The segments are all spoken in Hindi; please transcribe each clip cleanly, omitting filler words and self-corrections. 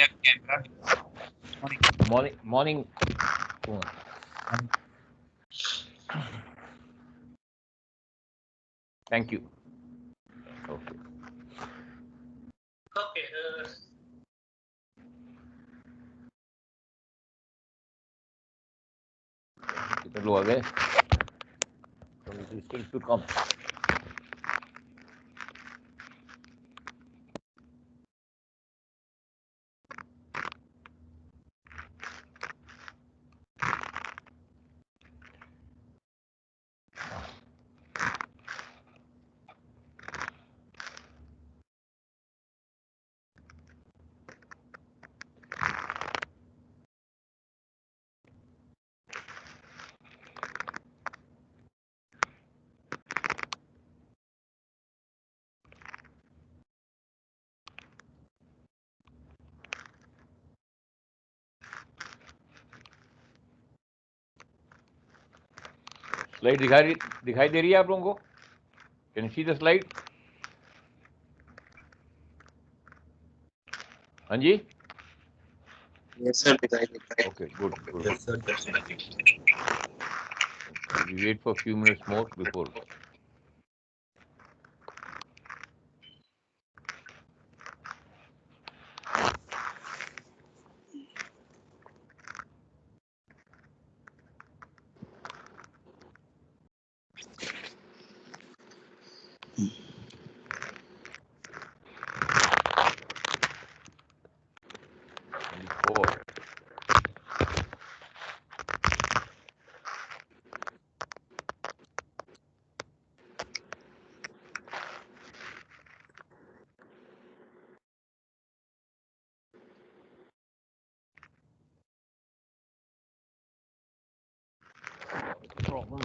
have camera. Morning. Thank you. Okay. Okay. कितने लोग आ गए? Still to come. स्लाइड दिखाई दे रही है आप लोगों को? Can see the slide? हाँ जी? Yes, sir. Okay, good. Yes, sir. Definitely. We wait for a few minutes more before. Problem.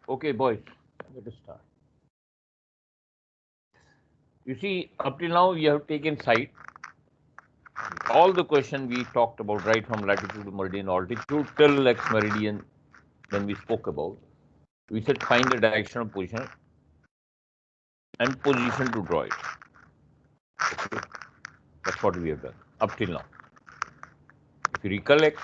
Okay, boys, let us start. You see, up till now we have taken side. All the question we talked about, right from latitude to meridian altitude till X meridian, when we spoke about, we said find the direction of position and position to draw it. Okay. That's what we have done up till now. If you recollect,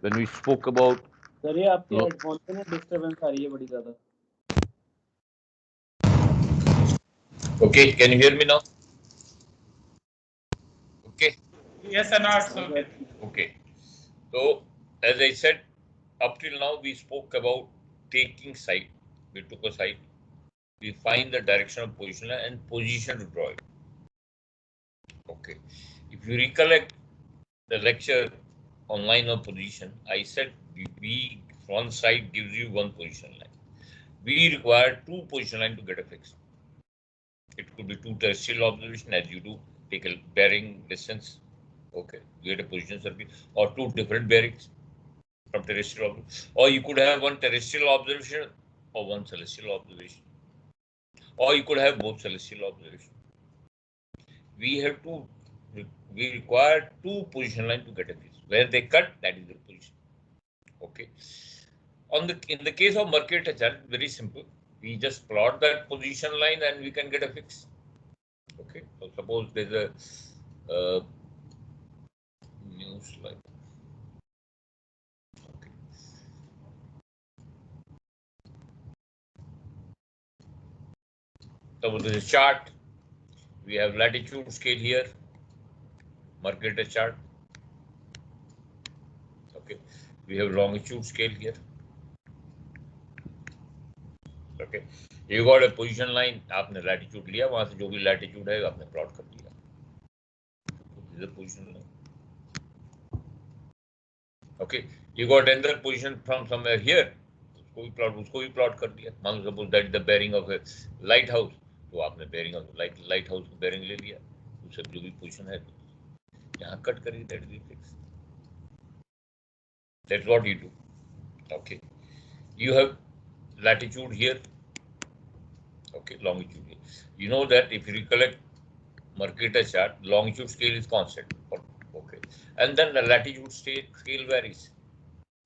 when we spoke about, sir ये आपके हेडफोन पे ना डिस्टरबेंस आ रही है बड़ी ज्यादा. Okay, can you hear me now? Okay. Yes, sir. Not so. Okay. So, as I said, up till now we spoke about taking side. We took a side. We find the direction of position and position to draw it. Okay. If you recollect the lecture on line of position, I said we one side gives you one position line. We require two position line to get a fix. It could be two terrestrial observation as you do, take a bearing distance. Okay, get a position circuit, or two different bearings from terrestrial observation. Or you could have one terrestrial observation or one celestial observation. Or you could have both celestial observation. We require two position line to get a fix. Where they cut, that is the position. Okay. In the case of Mercator chart, very simple. We just plot that position line and we can get a fix. Okay. So suppose there's a new slide. Okay. So there's a chart. We have latitude scale here. Mercator chart. Okay. We have longitude scale here. Okay. You got a position line. आपने latitude लिया, वहां से जो भी latitude है आपने plot कर दिया. This is the position line. Okay. You got another position from somewhere here. उसको भी plot कर दिया. मान लो suppose that is the bearing of a lighthouse. तो आपने bearing of lighthouse को bearing ले लिया. उससे जो भी position है यहाँ cut करिए. That is the fix. That's what you do. Okay. You have latitude here. Okay, longitude here. You know that if you recollect Mercator chart, longitude scale is constant. Okay. And then the latitude scale varies.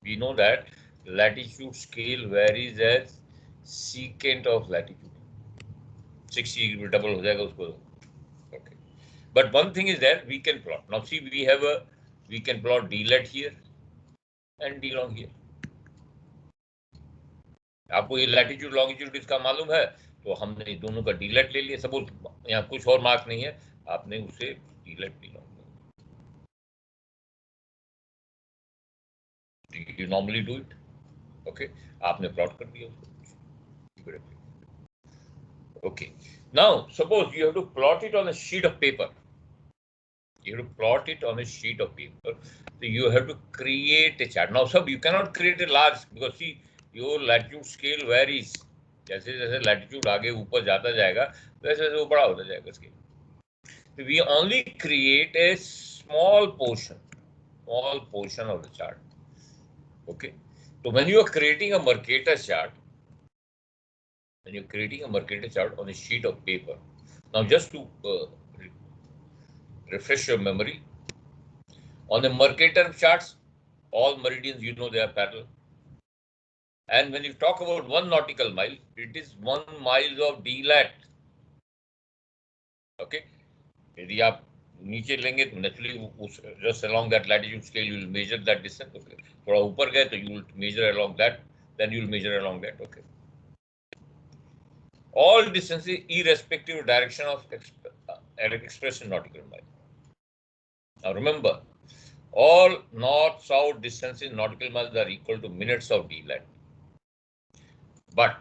We know that latitude scale varies as secant of latitude. 60 degree double हो जाएगा उसको. Okay. But one thing is that we can plot. Now see, we can plot d lat here and d long here. आपको ये लैटिट्यूड लॉन्गिट्यूड इसका मालूम है, तो हमने दोनों का डी लेट ले लिया. सपोज यहाँ कुछ और मार्क नहीं है, आपने उसे d lat d long. You normally do it. Okay, आपने प्लॉट कर दिया उसको. Okay, now suppose you have to plot it on a sheet of paper. You have to plot it on a sheet of paper. So you have to create a chart. Now sub, you cannot create a large because see your latitude scale varies. जैसे जैसे latitude आगे ऊपर जाता जाएगा वैसे वैसे वो बड़ा होता जाएगा scale. So we only create a small portion of the chart. Okay. So when you are creating a Mercator chart, on a sheet of paper, now just to refresh your memory, on the Mercator charts, all meridians, you know, they are parallel. And when you talk about 1 nautical mile, it is 1 mile of d lat. Okay. यदि आप नीचे लेंगे तो naturally just along that latitude scale you will measure that distance. Okay. थोड़ा ऊपर गए तो you will measure along that, then you will measure along that. Okay. All distances irrespective of direction of expressed in nautical mile. Now remember, all north-south distances in nautical miles are equal to minutes of d lat. But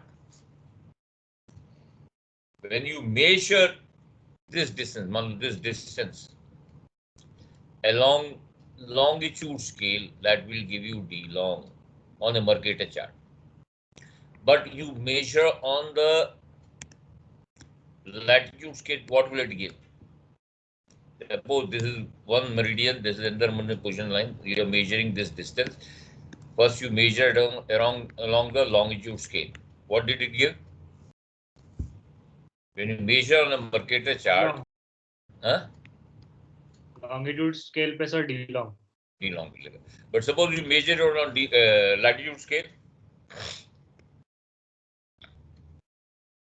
when you measure this distance along longitude scale, that will give you d long on a Mercator chart. But you measure on the latitude scale, what will it give? Suppose this is one meridian, this is another position line. You are measuring this distance. First, you measured along the longitude scale. What did it give? When you measure on a Mercator chart, longitude scale पे sir d long. D long मिलेगा. But suppose you measure it on latitude scale.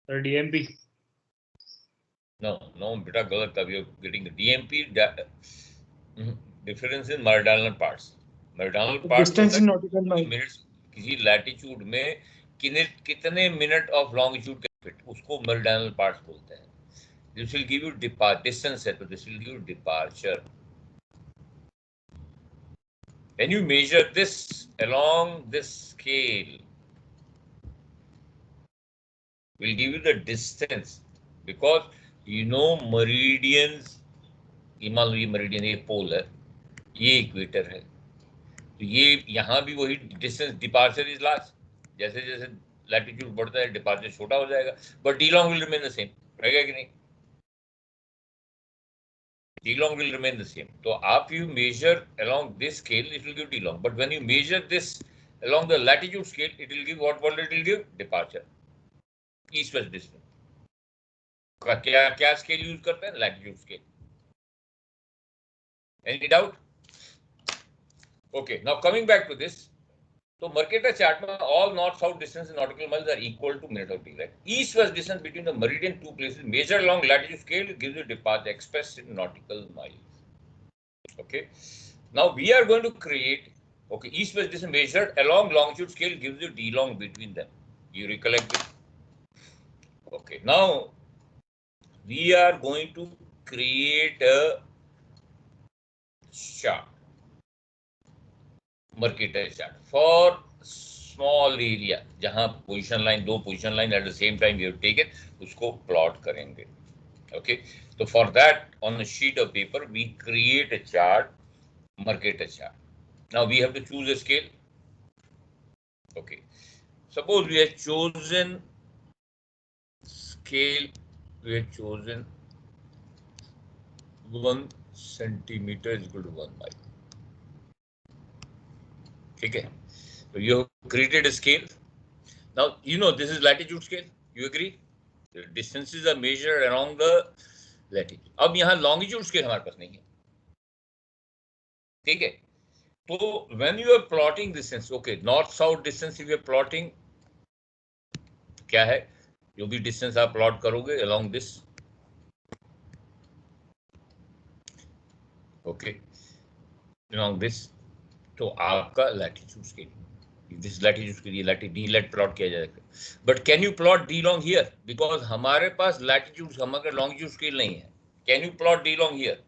Sir DMP. No, beta galat था. We are getting the DMP. Difference in meridional parts. Meridional parts. Distance in nautical mile. Minutes किसी latitude में कितने minute of longitude के fit उसको meridional parts बोलते हैं. This will give you distance है तो this will give you departure. When you measure this along this scale, will give you the distance because you know meridians. मान लो ये meridian ये pole है, ये equator है, तो ये यहाँ भी वही distance departure is large. जैसे जैसे latitude बढ़ता है departure छोटा हो जाएगा, but d long will remain the same. रहेगा कि नहीं? D long will remain the same. So if you measure along this scale, it will give D long. But when you measure this along the latitude scale, it will give what it will give? Departure. East-west distance. क्या scale use करते हैं? Latitude scale. Any doubt? Okay. Now coming back to this. So Mercator chart में all north-south distance in nautical miles are equal to minute of d lat. East-west distance between the meridian two places measured along latitude scale gives you departure expressed in nautical miles. Okay. Now we are going to create. Okay, east-west distance measured along longitude scale gives you d long between them. You recollect it? Okay. Now we are going to create a chart. Mercator chart for small area जहां position line दो position line at the same time you have taken उसको plot करेंगे. Okay, so for that on a sheet of paper we create a chart, Mercator chart. Now we have to choose a scale. Okay, suppose we have chosen scale, we have chosen 1 centimeter is equal to 1 mile. Okay, so you have created a scale. Now you know this is latitude scale. You agree? The distances are measured along the latitude. अब यहाँ longitude scale हमारे पास नहीं है. ठीक है? तो when you are plotting distance, okay, north-south distance if you are plotting क्या है? जो भी डिस्टेंस आप प्लॉट करोगे along this, okay, along this, तो आपका लैटिट्यूड स्केल, दिस लैटिट्यूड के लिए डी लेट प्लॉट किया जाएगा. But can you plot D long here, because हमारे पास लैटिट्यूड, हमारे लॉन्गिट्यूड स्केल नहीं है. Can you plot D long here?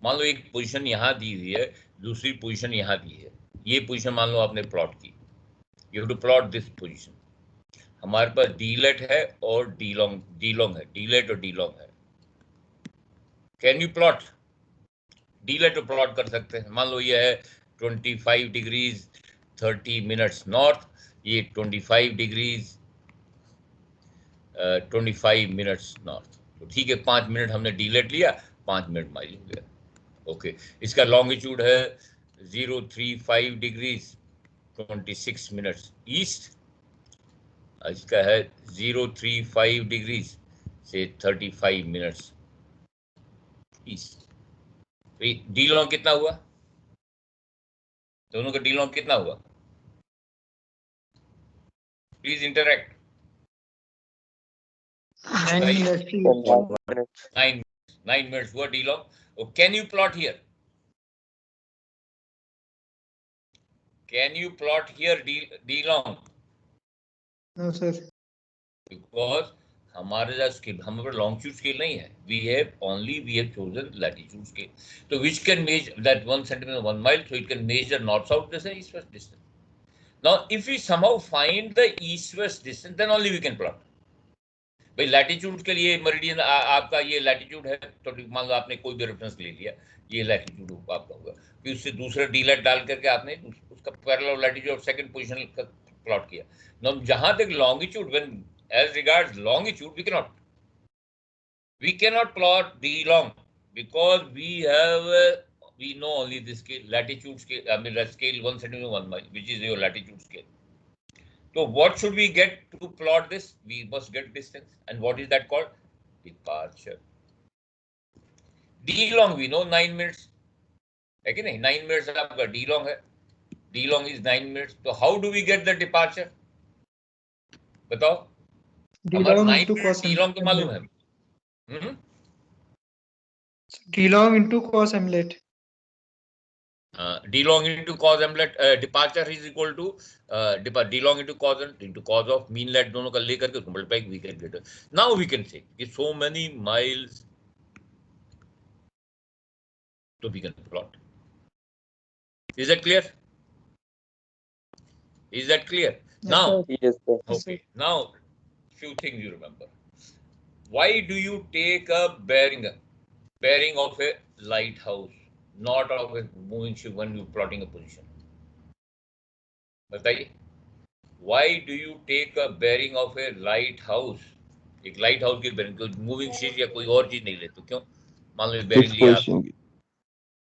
मान लो एक पोजीशन यहाँ दी हुई है, दूसरी पोजीशन यहाँ दी है. ये पोजीशन मान लो आपने प्लॉट की, you have to plot this position. हमारे पास डी लेट है और डी लॉन्ग है, डी लेट और डी लॉन्ग है. Can you plot d lat? तो प्लॉट कर सकते हैं. मान लो ये है 25 डिग्रीज 30 मिनट्स नॉर्थ, ये 25 डिग्रीज 25 मिनट्स नॉर्थ. तो ठीक है, 5 मिनट हमने डी लेट लिया, 5 मिनट माइल हो गया. ओके, इसका लॉन्गिट्यूड है 035 डिग्रीज 26 मिनट्स ईस्ट, इसका है 035 डिग्रीज से 35 मिनट्स ईस्ट. डी लॉन्ग कितना हुआ? दोनों का डी लॉन्ग कितना हुआ? Please interact. 9 minutes हुआ d long. Can you plot here? Can you plot here d long? No sir. Because हमारे पास स्केल, हमारे लॉन्गिट्यूड स्केल नहीं है. We have chosen latitude scale. तो which can measure that 1 centimeter 1 mile, so it can measure north south distance, east west distance. Now if we somehow find the east west distance, then only we can plot. भाई लैटिट्यूड के लिए मेरिडियन आपका ये लैटिट्यूड है, तो मान लो आपने कोई भी रेफरेंस ले लिया, ये लैटिट्यूड आपका होगा, फिर उससे दूसरा डी लेट डाल करके आपने उसका पैरेलल लैटिट्यूड और सेकंड पोजीशन का प्लॉट किया. now जहां तक longitude, when as regards longitude, we cannot plot d long, because we know only this scale, latitude scale, I mean scale 1 centimeter 1 mile, which is your latitude scale. So what should we get to plot this? We must get distance. And what is that called? Departure. D long we know 9 minutes. है कि नहीं? 9 minutes आपका D long है. D long is 9 minutes. So how do we get the departure? बताओ. D long into cos D long तो मालूम है. D long into cos hamlet. D long into cos hamlet, departure is equal to D long into cos of mean let, दोनों का लेकर के multiply we can get it. Now we can say कि so many miles, so we can plot. Is that clear? Is that clear? Now, Yes, sir. okay. Now, few things you remember. Why do you take a bearing of a lighthouse, not of a moving ship when you're plotting a position? बताइए. Why do you take a bearing of a lighthouse? एक lighthouse की bearing, कोई moving ship या कोई और चीज नहीं लेते. क्यों? मान लो bearing लिया आप.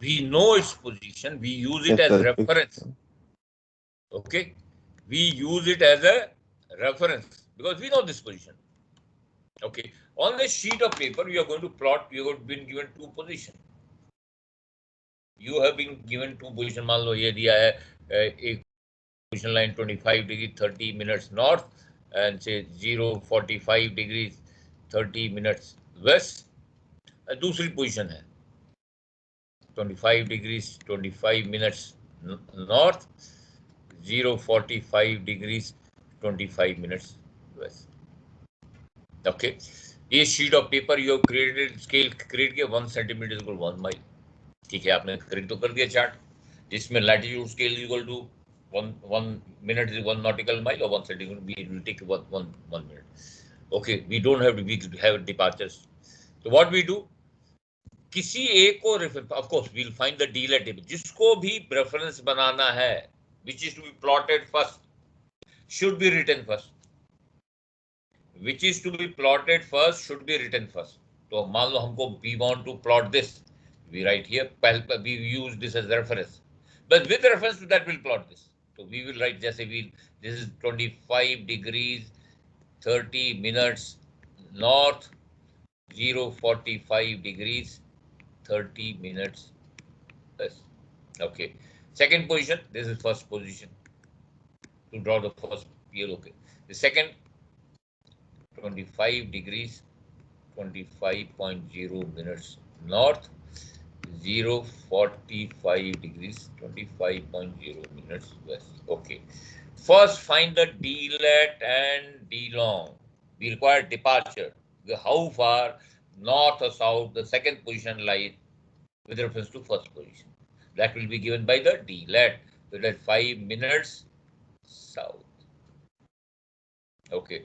We know its position. We use it as reference. Okay. We use it as a reference because we know this position. Okay. On the sheet of paper, you are going to plot. You have been given two positions. You have been given two positions. मान लो ये दिया है एक position line 25 degree 30 minutes north and say 045 degrees 30 minutes west. दूसरी position है 25 degrees 25 minutes north, 045 degrees 25 minutes west. Okay. ये sheet of paper you have created, scale create किया 1 centimeter equal 1 mile. ठीक है, आपने create तो कर दिया चार्ट, जिसमें latitude scale equal to 1 minute is 1 nautical mile or 1 centimeter. We will take 1 minute. Okay, we don't have to have departures. So what we do? किसी एक को reference, of course we will find the d lat, जिसको भी रेफरेंस बनाना है, which is to be plotted first, should be written first. Which is to be plotted first should be written first. तो मान लो हमको we want to plot this, we write here, पहले we use this as reference, but with reference to that will plot this. तो वी विल राइट, जैसे we this is 25 degrees 30 minutes north, 045 degrees 30 minutes. Yes. Okay. Second position. This is first position. To draw the first here. Okay. The second 25 degrees 25.0 minutes north, 0:45 degrees 25.0 minutes west. Okay. First, find the D-lat and D-long. We require departure. How far north or south the second position lies with reference to first position. That will be given by the D-lat. So that's 5 minutes south. Okay.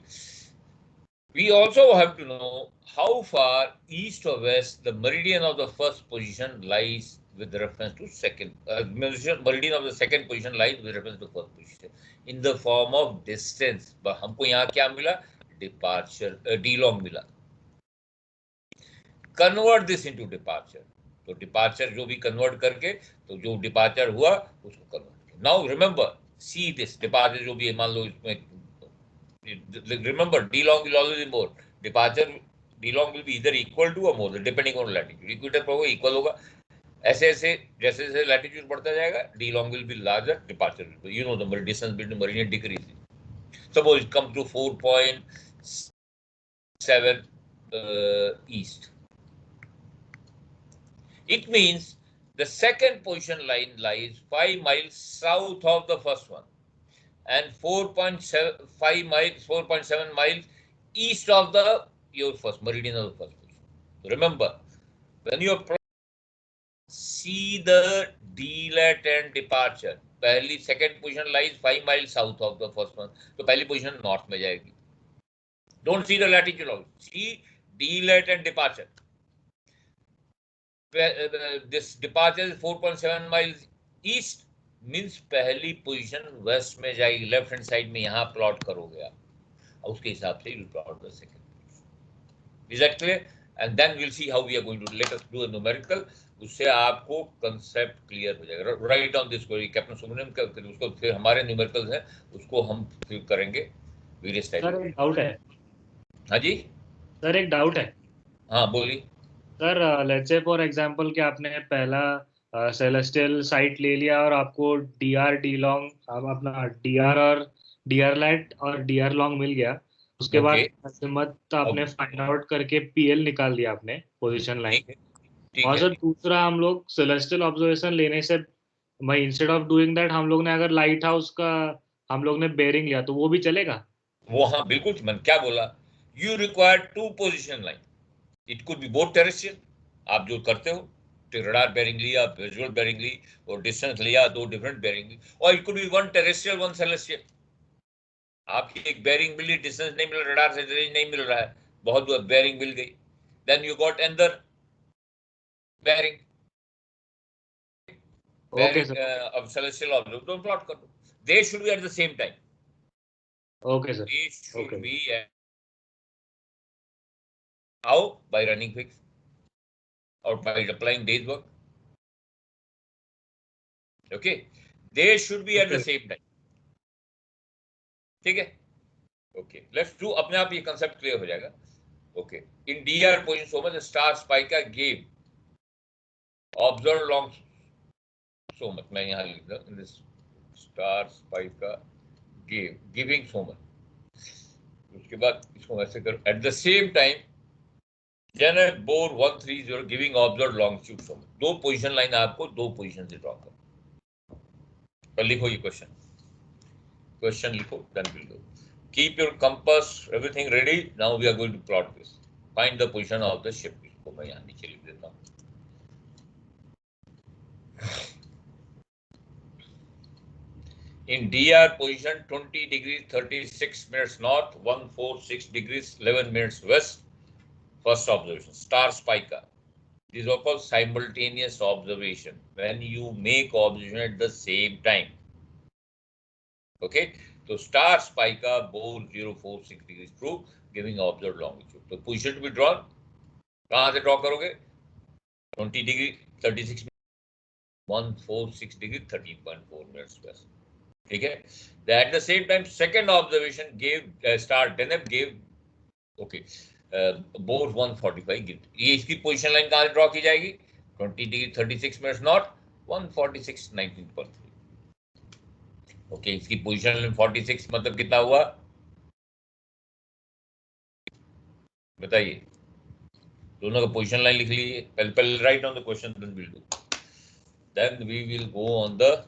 We also have to know how far east or west the meridian of the first position lies with reference to second. Meridian of the second position lies with reference to first position in the form of distance. But हमको यहाँ क्या मिला? Departure, D-long मिला. Convert this into departure. तो departure जो भी convert करके तो जो departure हुआ उसको convert. Now remember, see this departure जो भी है, मान लो इसमें remember D-long will always be more. Departure D-long will be either equal to or more depending on latitude. Equator पर वो equal होगा. ऐसे ऐसे जैसे जैसे latitude बढ़ता जाएगा, D-long will be larger, departure will be. You know the distance between meridian decreases. Suppose it comes to 4.7 east. It means the second position line lies 5 miles south of the first one and 4.7 miles east of the your first meridian of the first position. So remember, when you are see the D-lat and departure, पहली second position lies 5 miles south of the first one, तो पहली position north में जाएगी. Don't see the latitude also. See D-lat and departure. This departure is 4.7 miles east means पहली पोजीशन वेस्ट में जाएगी. लेफ्ट हैंड साइड में यहाँ प्लॉट करोगे आप, उसके हिसाब से you plot the second position. Is that clear? And then will see how we are going to let us do a numerical. उससे आपको कंसेप्ट क्लियर हो जाएगा. Write down this query captain Subramaniam का, उसको फिर हमारे न्यूमेरिकल्स हैं उसको हम फिर करेंगे वेरियस टाइप. सर एक डाउट है. हाँ जी सर एक डाउट है. हाँ बोलिए. Sir let's say for example कि आपने पहला सेलेस्टियल साइट ले लिया और आपको डीआर डी लॉन्ग अपना डीआर और डीआर लैट और डीआर लॉन्ग मिल गया. उसके बाद अजीमत आपने फाइंड आउट करके पीएल निकाल दिया आपने पोजीशन लाइन. और सर दूसरा हम लोग सेलेस्टियल ऑब्जर्वेशन लेने से भाई इंस्टेड ऑफ डूइंग दैट हम लोग ने अगर लाइट हाउस का हम लोग ने बेयरिंग लिया तो वो भी चलेगा? वो हाँ बिल्कुल. मैंने क्या बोला, you require 2 position line. It could be both terrestrial, आप जो करते हो रडार बेयरिंग लिया, विजुअल बेयरिंग ली और डिस्टेंस लिया, 2 डिफरेंट बेयरिंग ली. और it could be 1 terrestrial 1 celestial. आपकी एक बेयरिंग मिली, डिस्टेंस नहीं मिल, रडार से रेंज नहीं मिल रहा है, बहुत बेयरिंग मिल गई. Then you got another bearing. Okay sir. अब सेलेस्टियल ऑब्जर्व तो प्लॉट कर दो. They should be at the same time. Okay sir. They should be how by running fix or by applying days work. Okay, they should be at the same time. ठीक है. Okay, let's do. अपने आप ये concept clear हो जाएगा. Okay, in DR position so much star spica gave observed long so much. मैं यहाँ लिख दूँ in this star spica gave giving so much. उसके बाद इसको ऐसे करो at the same time Janet Bohr 130 giving observed longitude so much. 2 position line आपको 2 पोजीशन से ड्रॉ करो. पर लिखो ये क्वेश्चन लिखो, then we'll do. Keep your compass, everything ready. Now we are going to plot this. Find the position of the ship. इसको मैं यहाँ नीचे लिख देता हूँ. In DR position 20 degrees 36 minutes north, 146 degrees 11 minutes west. First observation, star spica. These are called simultaneous observation when you make observation at the same time. Okay, so star spica Bohr 046 degrees true, giving observed longitude. So position to be drawn. कहाँ से draw करोगे? 20 degree 36 146 degree 13.4 minutes west. ठीक है. At the same time, second observation gave star Deneb gave okay. Bohr 145 gift. ये इसकी पोजीशन लाइन कहां से ड्रॉ की जाएगी? 20 डिग्री 36 मिनट्स नॉर्थ, 146 19.3. ओके, इसकी पोजीशन लाइन 46 मतलब कितना हुआ? बताइए, दोनों का पोजीशन लाइन लिख लीजिए. पहले write down the question, then will do, then we will go on the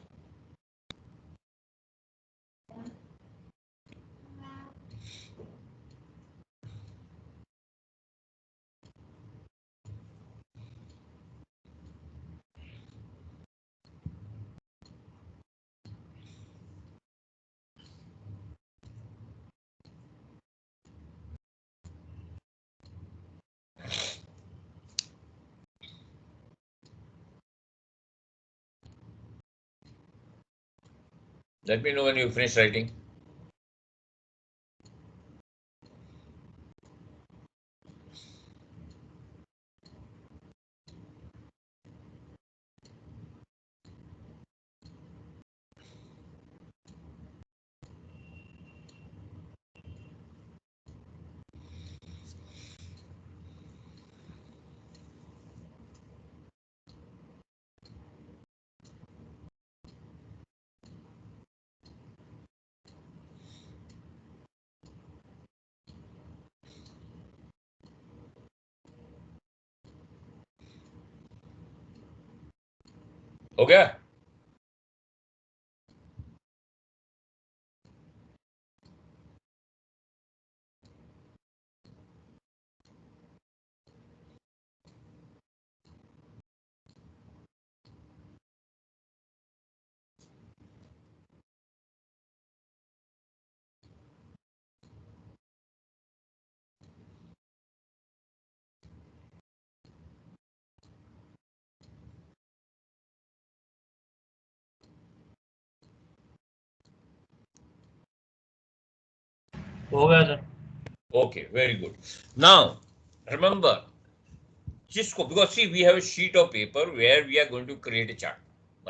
let me know when you finish writing. हो गया? हो गया sir. Okay, very good. Now, remember, जिसको, because see, we have a sheet of paper where we are going to create a chart,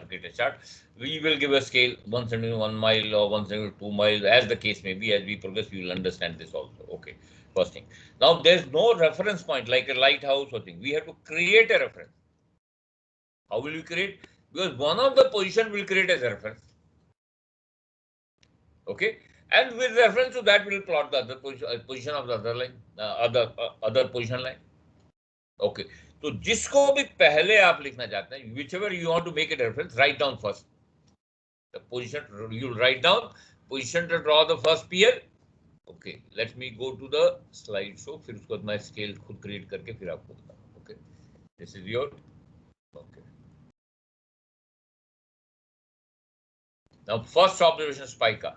create a chart. We will give a scale 1 centimeter 1 mile or 1 centimeter 2 miles, as the case may be. As we progress, you will understand this also. Okay, first thing. Now, there's no reference point like a lighthouse or thing. We have to create a reference. How will we create? Because one of the position will create as a reference. Okay, and with reference to that, we will plot the other position of the other line, other position line. Okay, तो जिसको भी पहले आप लिखना चाहते हैं, whichever you want to make it reference, write down first the position. You write down position to draw the first PL. Okay, let me go to the slide show. फिर उसके बाद मैं scale खुद create करके फिर आपको बताऊँ. Okay, this is your. Okay. Now first observation spica.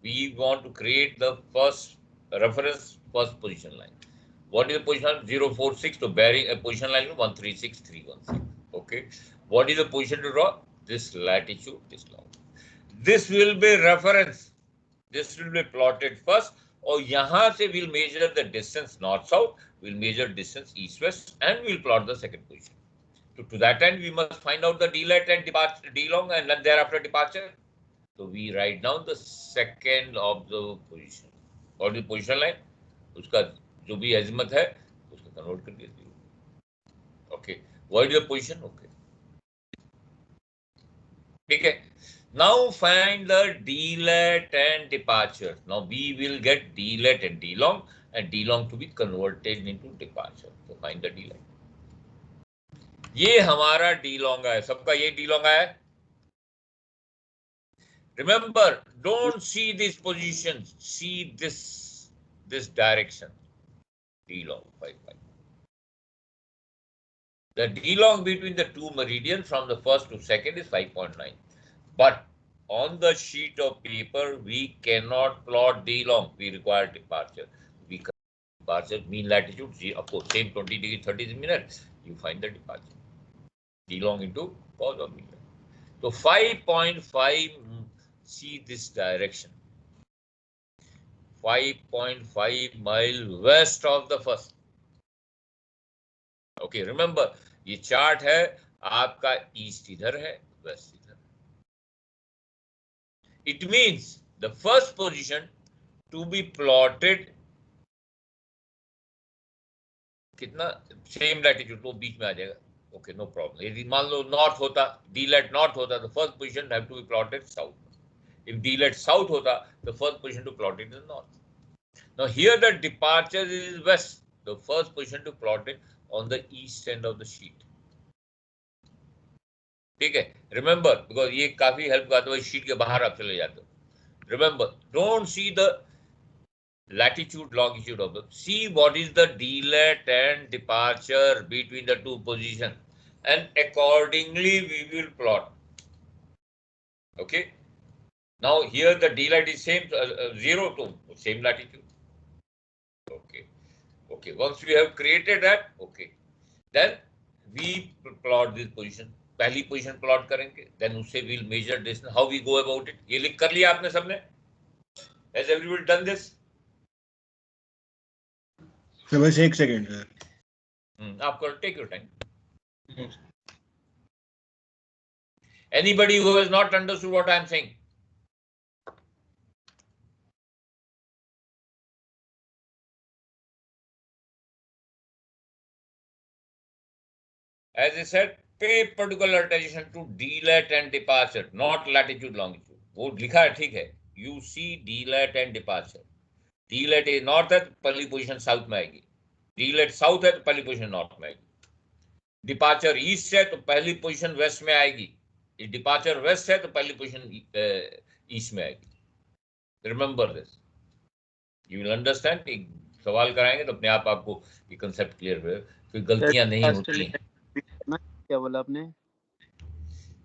We want to create the first reference, first position line. What is the position? 046 to bearing a position line 136316. Okay. What is the position to draw? This latitude, this long. This will be reference. This will be plotted first. और यहाँ से we'll measure the distance north south. We'll measure distance east west, and we'll plot the second position. So to that end, we must find out the D let and departure, D long, and then thereafter departure. So we write down the second of the position. What is position line? उसका जो भी azimuth है उसको convert कर दीजिए. Okay. What is the position? Okay. ठीक है. Now find the D let and departure. Now we will get D let and D long, and D long to be converted into departure. So find the D let. ये हमारा D long है. सबका ये D long है. Remember, don't see these positions. See this direction. D long 5 pi. The D long between the two meridians from the first to second is 5.9. But on the sheet of paper, we cannot plot D long. We require departure. We departure mean latitude. Of course, same 20 degree 30 minutes. You find the departure. D long into cos of mean. So 5.5. See this direction. 5.5 mile west of the first. Okay, remember, ये चार्ट है आपका ईस्ट इधर है, वेस्ट इधर. It means the first position to be plotted कितना सेम लैटिट्यूड तो बीच में आ जाएगा. Okay, no problem. यदि मान लो नॉर्थ होता, डी लेट नॉर्थ होता, the first position have to be plotted south. If D let south hota, the first position to plot it is north. Now here the departure is west. the first position to plot it on the east end of the sheet. ठीक है, remember, because ये काफी हेल्प करता है, शीट के बाहर आप चले जाते हो. Remember, don't see the latitude, longitude of the, see what is the delet and departure between the two positions, and accordingly we will plot. Okay. Now here the delet is same, 0 to same latitude. Okay. Okay. Once we have created that, okay, then we plot this position. पहली पोजीशन प्लॉट करेंगे, देन उससे we'll measure distance. How we go about it? ये लिख कर लिया आपने सबने? Has everybody done this? Sir बस एक सेकंड सर. आपको take your time. Anybody who has not understood what I am saying? As I said, pay particular attention to delet and departure, not latitude, longitude. वो लिखा है, ठीक है. You see delet and departure. Delet is north है तो पहली पोजीशन साउथ में आएगी. Delet साउथ है तो पहली पोजीशन नॉर्थ में आएगी. डिपार्चर ईस्ट है तो पहली पोजीशन वेस्ट में आएगी. डिपार्चर वेस्ट है तो पहली पोजीशन ईस्ट में आएगी. Remember this, you will understand. एक सवाल कराएंगे तो अपने आप आपको ये कंसेप्ट क्लियर हो, कोई गलतियां नहीं होती हैं. क्या बोला आपने?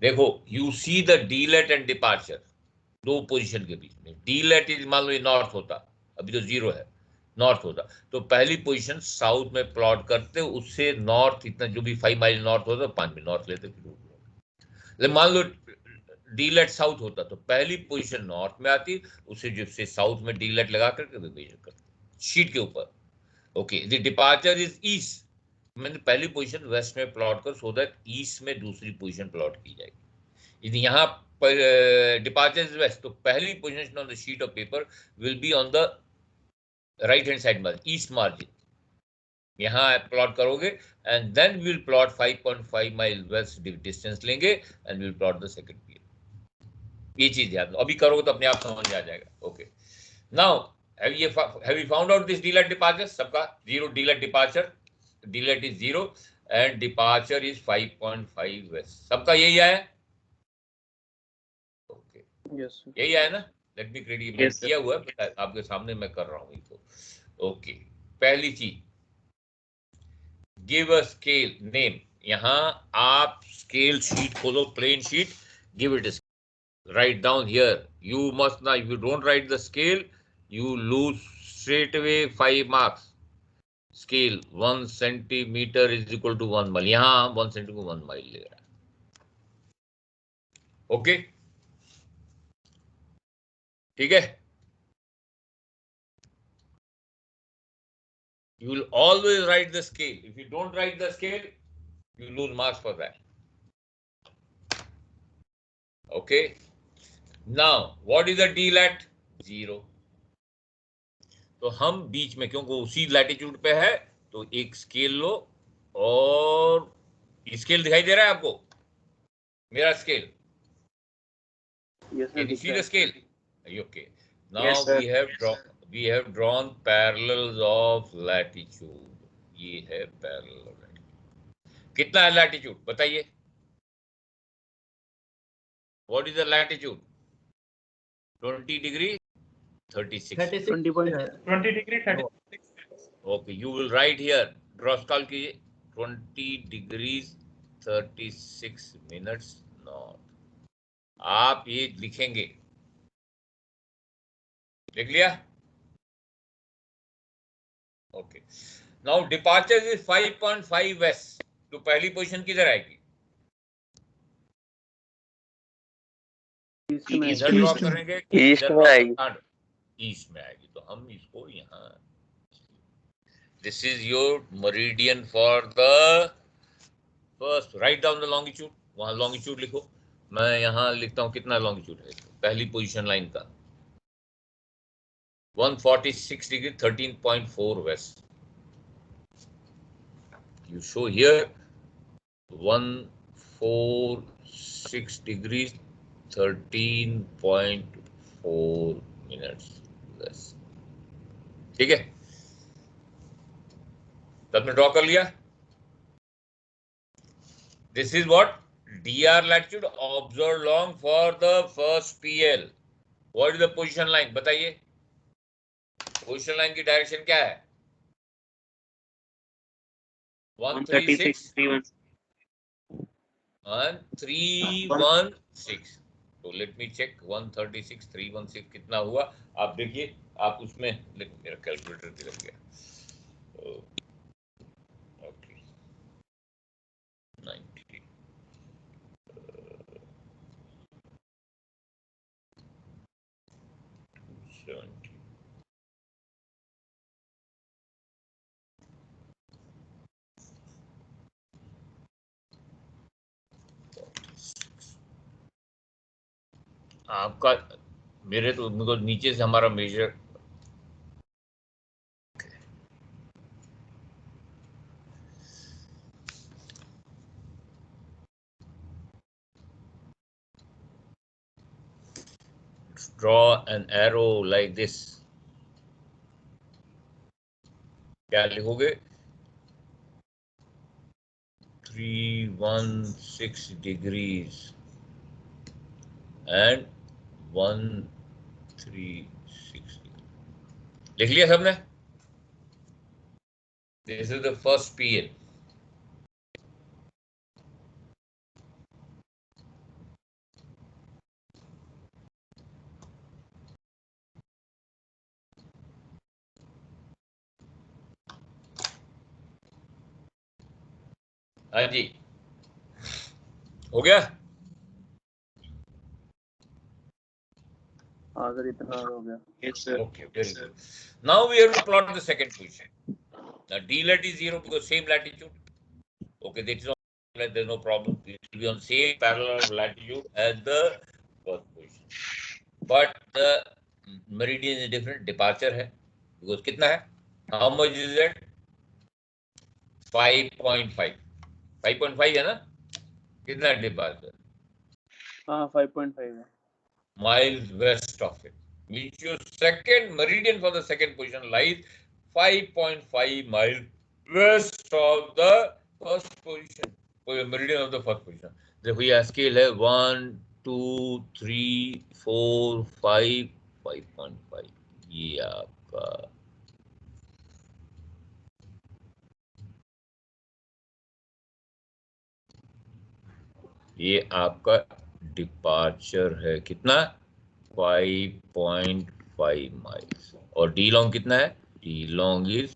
देखो, you see the delete and departure, दो पोजीशन के बीच में. डीलेट इज मान लो ये नॉर्थ होता, अभी तो 0 है, नॉर्थ होता तो पहली पोजीशन साउथ में प्लॉट करते, उससे नॉर्थ इतना जो भी 5 माइल नॉर्थ होता 5 मिल नॉर्थ लेते. फिर मान लो डीलेट साउथ होता तो पहली पोजीशन नॉर्थ में आती, उससे जो से साउथ में डीलेट लगा करके मेजर करते शीट के ऊपर. Okay, the departure is east, मैंने पहली पोजीशन वेस्ट में प्लॉट कर, सो दैट ईस्ट में दूसरी पोजीशन प्लॉट की जाएगी. यदि यहाँ पर डिपार्चर इज वेस्ट तो पहली position on the sheet of paper will be on the right hand side margin, east margin. यहाँ प्लॉट करोगे and then will plot 5.5 mile west distance लेंगे and will plot the second period. ये चीज याद अभी करोगे तो अपने आप समझ में आ जाएगा. Okay, now have you found out this delete departure? सबका 0 delete departure, delete is 0 and departure is 5.5 west. सबका यही आया? ओके, यस यही आया ना? Let me credit Yes, sir. किया हुआ है, आपके सामने मैं कर रहा हूँ इसको. ओके, पहली चीज, गिव अ स्केल नेम. यहाँ आप स्केल शीट खोलो, plain sheet, give it a write down here. You must now, if you don't write the scale, you lose straight away 5 marks. Scale 1 centimeter is equal to 1 mile. यहाँ 1 centimeter को 1 mile ले रहा है. ओके, ठीक है. You will always write the scale. If you don't write the scale, you lose marks for that. Okay. Now, what is the delet? 0. तो हम बीच में, क्योंकि उसी लैटिट्यूड पे है, तो एक स्केल लो, और स्केल दिखाई दे रहा है आपको? मेरा scale, can you see the scale? Okay. Now Yes, sir. we have drawn parallels of latitude. ये है parallel of latitude. कितना है latitude बताइए? What is the latitude? 20 degree 36. 20 degree 36. Okay, you will write here, cross call कीजिए, 20 degrees 36 minutes north. आप ये लिखेंगे, लिख लिया? Okay. Now departure is 5.5 west, तो पहली पोजीशन किधर आएगी? इधर ड्रॉ करेंगे, ईस्ट में आएगी. ईस्ट में आएगी, तो हम इसको यहाँ, this is your meridian for the first. Right down the longitude, वहां लॉन्गिट्यूड लिखो. मैं यहाँ लिखता हूँ कितना लॉन्गिट्यूड है पहली पोजीशन लाइन का, 146 degree 13.4 west. You show here 146 degrees 13.4 minutes west. ठीक है. तो आपने ड्रॉ कर लिया. This is what dr latitude observed long for the first PL. What is the position line? बताइए. पोजिशन लाइन की डायरेक्शन क्या है? 136 तो लेट मी चेक 136,316 कितना हुआ आप देखिए. आप उसमें मेरा कैलकुलेटर भी रख गया. ओके 90 70 आपका मेरे को नीचे से हमारा major draw an arrow like this. क्या लिखोगे? 316 degrees and 136. लिख लिया सबने? This is the first PL. हाँ जी हो गया. हाँ सर इतना हो गया. Okay, very good. Now we have to plot the second position. Now D lat is 0 because same latitude. Okay, there is no problem. It will be on same parallel latitude as the first position. But the meridian is different. Departure है. Because कितना है? How much is it? 5.5. 5.5 है ना? कितना departure? हाँ 5.5 है. Miles west of it. Means your second meridian for the second position lies 5.5 miles west of the first position. Meridian of the first position. देखो ये स्केल है 1, 2, 3, 4, 5, 5.5. ये आपका डिपार्चर है. कितना? 5.5 माइल्स. और डी लॉन्ग कितना है? D long is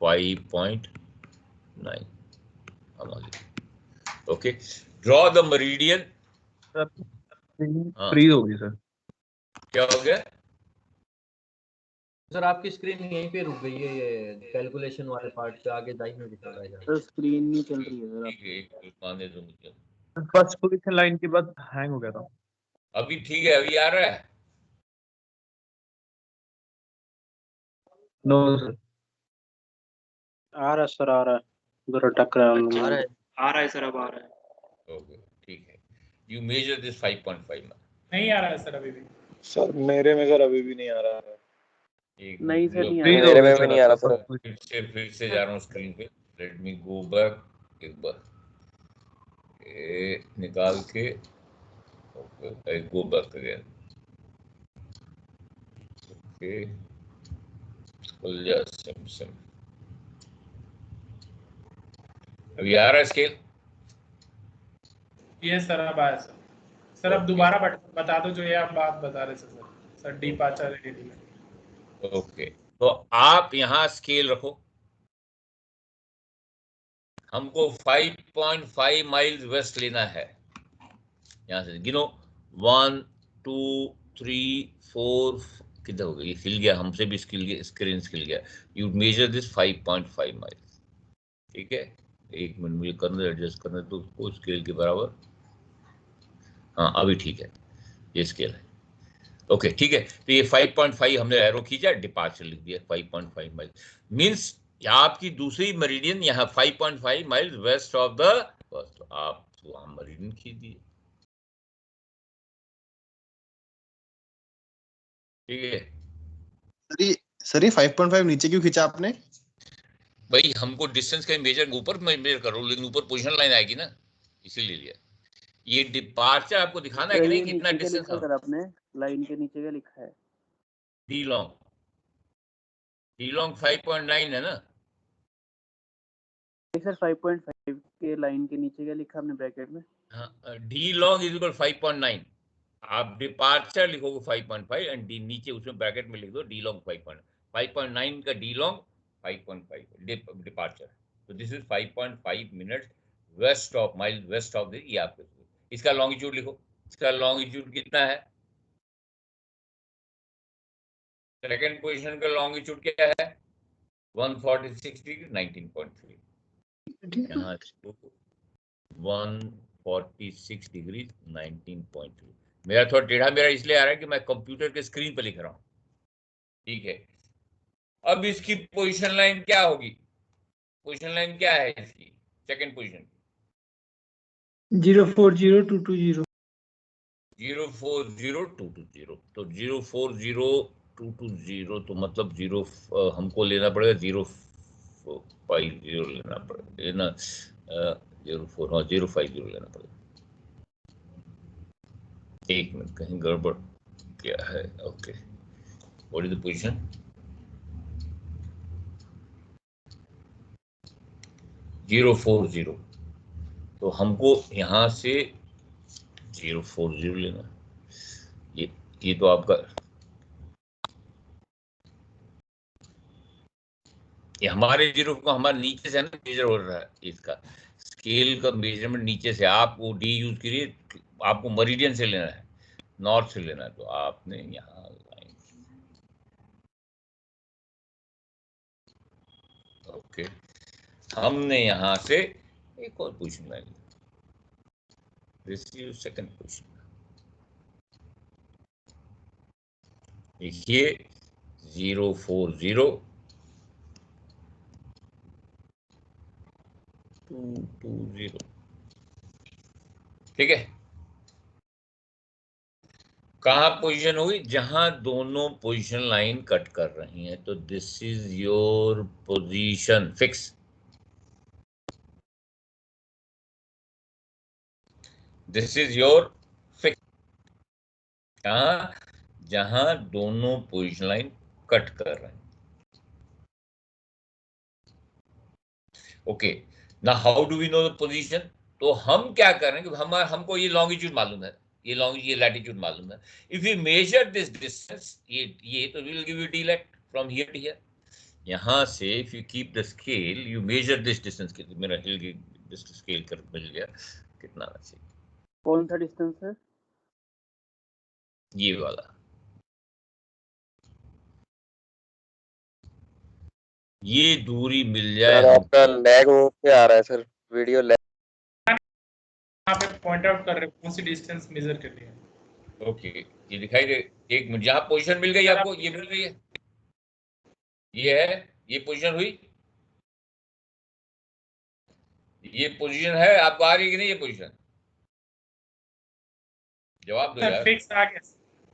5.9. Okay draw the meridian. Freeze होगी सर. क्या हो गया सर? आपकी स्क्रीन यहीं पे रुक गई है. ये कैलकुलेशन वाले पार्ट पे आगे दाईं में दिखा रहा है. सर स्क्रीन नहीं चल रही है सर. एक आने दो मुझे. फर्स्ट पोजीशन लाइन के बाद हैंग हो गया था. अभी ठीक है. अभी आ रहा है. No sir. आ रहा है सर. आ रहा है. जरा टक रहा है. आ रहा है सर. अब आ रहा है. ओके ठीक है. यू मेजर दिस 5.5 में. नहीं आ रहा है सर अभी भी. सर मेरे में सर अभी भी नहीं आ रहा है. नहीं सर नहीं आ फ्रीज रहा. मेरे में भी नहीं आ रहा सर. फिर से जा रहा हूँ स्क्रीन पे. लेट मी गो बैक एक बार. निकाल के okay go back again. Okay SIM अभी आ रहा है स्केल. ये सर अब आया सर. सर अब दोबारा बता दो जो ये आप बात बता रहे थे sir. Sir departure area. Okay तो आप यहाँ स्केल रखो. हमको 5.5 माइल्स वेस्ट लेना है. यहाँ से गिनो 1, 2, 3, 4 कितना हो गया? ये हिल गया. हमसे भी स्क्रीन हिल गया. You measure this 5.5 miles. ठीक है. एक मिनट मुझे करना एडजस्ट करना तो उसको स्केल के बराबर. हाँ अभी ठीक है. ये स्केल है. ओके ठीक है. तो ये 5.5 हमने एरो खींचा. डिपार्चर लिख दिया 5.5 माइल. मीन्स आपकी दूसरी मेरिडियन यहाँ 5.5 mile west of the first. आप वहां मेरिडियन खींच दिए. ठीक है. सर ये 5.5 नीचे क्यों खींचा आपने? भाई हमको डिस्टेंस का मेजर ऊपर मेजर करो, लेकिन ऊपर पोजीशन लाइन आएगी ना, इसीलिए लिया। ये डिपार्चर आपको दिखाना है कि नहीं कितना डिस्टेंस है। सर आपने लाइन के नीचे क्या लिखा है? डी लॉन्ग 5.9 है ना सर 5.5 के लाइन के नीचे क्या लिखा आपने ब्रैकेट में? हाँ, डी लॉन्ग इज इक्वल 5.9। आप डिपार्चर लिखोगे 5.5 एंड डी नीचे उसमें ब्रैकेट में लिख दो डी लॉन्ग 5.9 का डी लॉन्ग 5.5 डिपार्चर। तो this is 5.5 minutes west of mile west of the, ये आपको इसका लॉन्गिट्यूड लिखो। इसका लॉन्गिट्यूड कितना है? सेकंड पोजीशन का लॉन्गिट्यूड क्या है? 146 डिग्री 19.3। यहाँ 146 डिग्री 19.3। मेरा थोड़ा टेढ़ा मेरा इसलिए आ रहा है कि मैं कंप्यूटर के स्क्रीन पर लिख रहा हूँ, ठीक है। अब इसकी पोजीशन लाइन क्या होगी? पोजीशन लाइन क्या है इसकी सेकंड पोजीशन? 040220। 040220। तो 040220 तो मतलब 0 हमको लेना पड़ेगा 050 लेना पड़ेगा, ये ना 04, हाँ 050 लेना पड़ेगा। एक मिनट, कहीं गड़बड़ क्या है? Okay, what is the position? Zero 40। तो हमको यहाँ से 040 लेना। ये तो आपका, ये हमारे जीरो को हमारे नीचे से ना मेजर हो रहा है, इसका स्केल का मेजरमेंट नीचे से। आप वो डी यूज करिए, आपको मरीडियन से लेना है, नॉर्थ से लेना है। तो आपने यहाँ लाइन, ओके, हमने यहाँ से एक और position line, receive second position. देखिए 040 220, ठीक है। कहाँ पोजीशन होगी? जहां दोनों पोजीशन लाइन कट कर रही हैं। तो this is your position fix. This is your fix. कहाँ? जहां दोनों पोजीशन लाइन कट कर रहे हैं। ओके, ना how do we know the position? तो हम क्या कर रहे हैं कि हमको ये लॉन्गिट्यूड मालूम है, ये लैटिट्यूड मालूम है। If you measure this distance, ये तो will give you d lat from here to here. यहाँ से if you keep the scale, you measure this distance. मेरा हिल की डिस्टेंस स्केल कर मिल गया, कितना आना चाहिए? कौन सा डिस्टेंस है? ये वाला, ये दूरी मिल जाए। सर आपका लैग हो के आ रहा है सर, वीडियो लैग। यहाँ पे पॉइंट आउट कर रहे हैं कौन सी डिस्टेंस मेजर करनी है। ओके, ये दिखाई दे। एक मिनट, जहां पोजीशन मिल गई आपको, ये मिल गई है, ये है, ये पोजीशन हुई, ये पोजीशन है। आपको आ रही है कि नहीं ये पोजीशन? जवाब दो यार। फिक्स आ गया।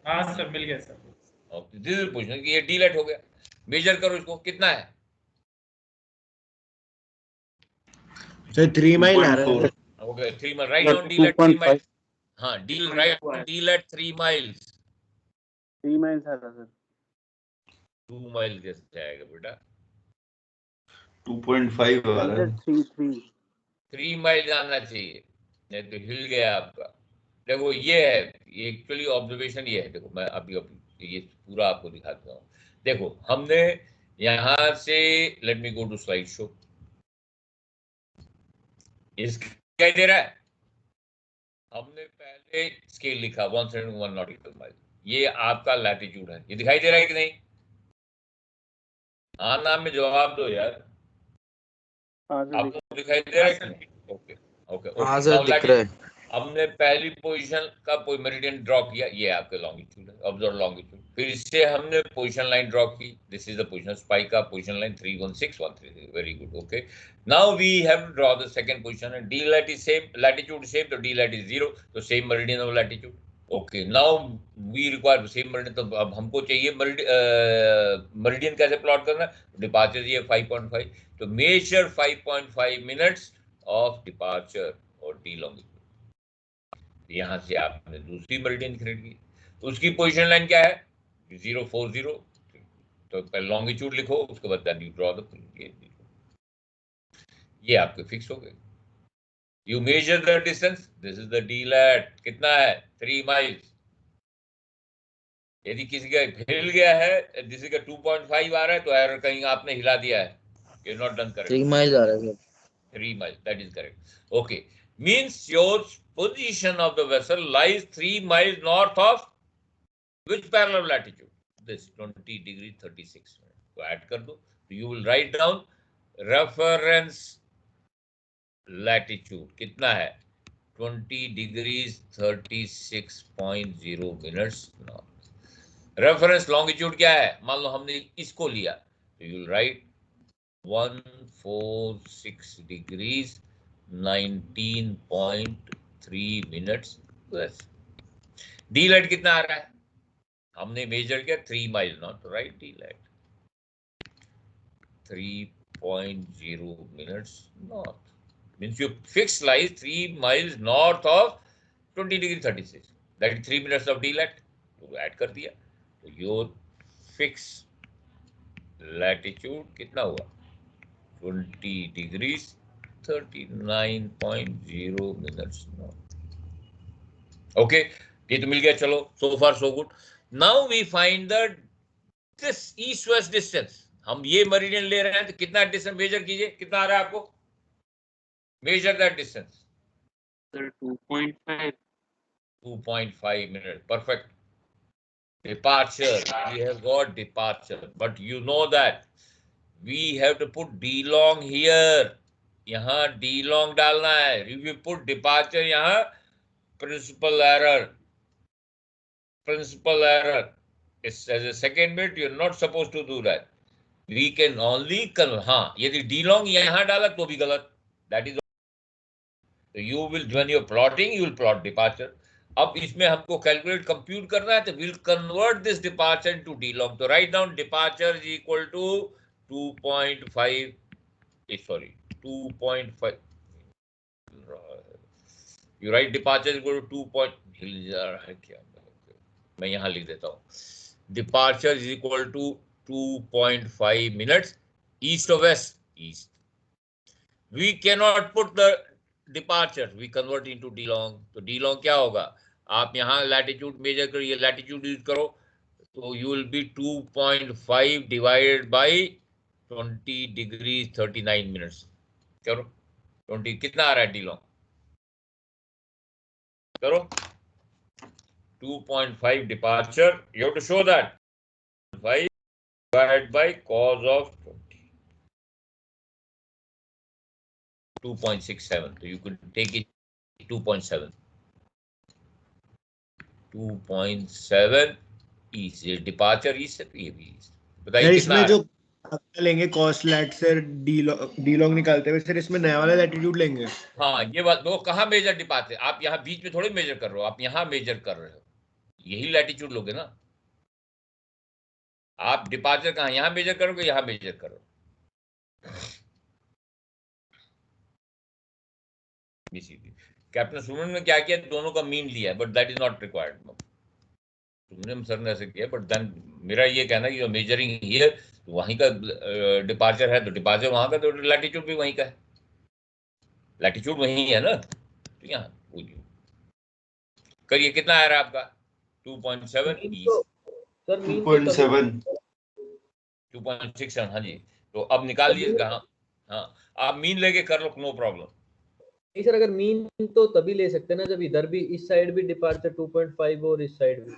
हाँ सर, मिल गया sir. Okay, this is position कि ये डी लेट हो गया। मेजर करो इसको, कितना है? सर 3 माइल आ रहा है। Okay, 3 mile. Write down d lat 3 mile. हाँ, the right d lat 3 miles. 3 miles आ रहा सर। 2 माइल कैसे आएगा बेटा? 2.5 आ रहा है। 3 माइल जाना चाहिए, नहीं तो हिल गया आपका। देखो ये है, ये एक्चुअली ऑब्जर्वेशन ये है। देखो मैं अभी ये पूरा आपको दिखाता हूँ। देखो हमने यहाँ से, let me go to slide show. दिखाई दे रहा है? हमने पहले स्केल लिखा 171 नॉटिकल माइल, ये आपका लैटिट्यूड है। ये दिखाई दे रहा है कि नहीं? हाँ नाम में जवाब दो यार। आपको दिखाई दे रहा है कि नहीं? ओके ओके, हाँ सर दिख रहा है। हमने पहली पोजीशन का मेरिडियन ड्रॉ किया, ये आपके लॉन्गिट्यूड है, ऑब्जर्व लॉन्गिट्यूड। फिर इससे हमने पोजीशन लाइन ड्रॉ की, this is the position spike का position line 31613। Very good, okay. Now we have to draw the second position. D lat is same, latitude same, तो डी लेट इज 0, तो same meridian of latitude. Okay, now we require same meridian. तो अब हमको चाहिए मेरिडियन कैसे प्लॉट करना है? डिपार्चर ये 5.5, तो मेजर 5.5 मिनट्स ऑफ डिपार्चर और डी लॉन्गिट्यूड। यहाँ से आपने दूसरी मेरिडियन खरीद की, तो उसकी पोजीशन लाइन क्या है? 040। तो पहले लॉन्गिट्यूड लिखो, उसके बाद देन यू ड्रॉ द, ये आपके फिक्स हो गए। You measure the distance. This is the D lat. कितना है? 3 miles. यदि किसी का हिल गया है, किसी का 2.5 आ रहा है, तो एरर कहीं आपने हिला दिया है. You're not done correct. 3 miles आ रहा है sir. 3 miles. That is correct. Okay. Means your position of the vessel lies 3 miles north of which parallel latitude? This 20 degree 36 minutes. तो add कर दो. So you will write down reference latitude कितना है? 20 degrees 36.0 minutes north. Reference longitude क्या है? मान लो हमने इसको लिया, तो you will write 146 degrees 19.3 minutes बस। डी लाइट कितना आ रहा है? हमने मेजर किया 3 mile not, right? D light 3.0 minutes north. Means your fixed lies 3 miles north of 20 degree 36. That is 3 minutes of D-lat. तो ऐड कर दिया, तो your fixed latitude कितना हुआ? 20 degrees 39.0 minutes north. Okay, ये तो मिल गया. चलो, so far so good. Now we find the this east-west distance. हम ये मेरिडियन ले रहे हैं, तो कितना डिस्टेंस मेजर कीजिए, कितना आ रहा है आपको? Measure that distance. Sir, 2.5. 2.5 minutes. Perfect. Departure. We have got departure. But you know that we have to put D long here. यहाँ D long डालना है. If you put departure यहाँ, principal error. Principal error. It's as a second bit, you're not supposed to do that. We can only हाँ, यदि D long यहाँ डाला तो भी गलत. That is. So you will, when you're plotting, you will plot departure. अब इसमें हमको कैलकुलेट कंप्यूट करना है, तो we'll convert this departure into D long. तो write down departure is equal to 2.5. Sorry, 2.5. You write departure is equal to 2. हिल जा रहा है क्या? मैं यहाँ लिख देता हूँ. Departure is equal to 2.5 minutes east or west? East. We cannot put the departure, we convert into d long. तो डी लॉन्ग क्या होगा? आप यहाँ लैटिट्यूड मेजर करो, ये लैटिट्यूड यूज करो, तो you will be 2.5 divided by 20 degree 39 minutes. करो 20, कितना आ रहा है डी लॉन्ग? करो 2.5 departure, you have to show that 5 divided by cos of 2.67. So you could take it 2.7. 2.7 east. Departure east है, ये भी east. बताइए कितना इसमें जो लेंगे कॉस्ट लैट से डी लॉन्ग निकालते हुए, सर इसमें नया वाला लैटिट्यूड लेंगे. हाँ, ये बात वो कहाँ मेजर डिपार्चर? आप यहाँ बीच में थोड़ी मेजर कर रहे हो, आप यहाँ मेजर कर रहे हो, यही लैटिट्यूड लोगे ना. आप डिपार्चर कहाँ? यहाँ मेजर करोगे, यहाँ मेजर करो. कैप्टन सुमन ने क्या किया? दोनों का मीन लिया है, but that is not required. Suman sir ने ऐसे किया, बट देन मेरा ये कहना है कि मेजरिंग हियर, तो वहीं का डिपार्चर है, तो डिपार्चर वहां का, तो लैटिट्यूड भी वहीं का है. लैटिट्यूड वहीं है ना, तो यहाँ करिए. कितना आ रहा है आपका? 2.7 सर मीन 2.67. हाँ जी, तो अब निकाल लीजिएगा. हाँ, आप मीन लेके कर लो, नो प्रॉब्लम. नहीं सर, अगर मीन तो तभी ले सकते हैं ना जब इधर भी, इस साइड भी डिपार्चर 2.5 और इस साइड भी.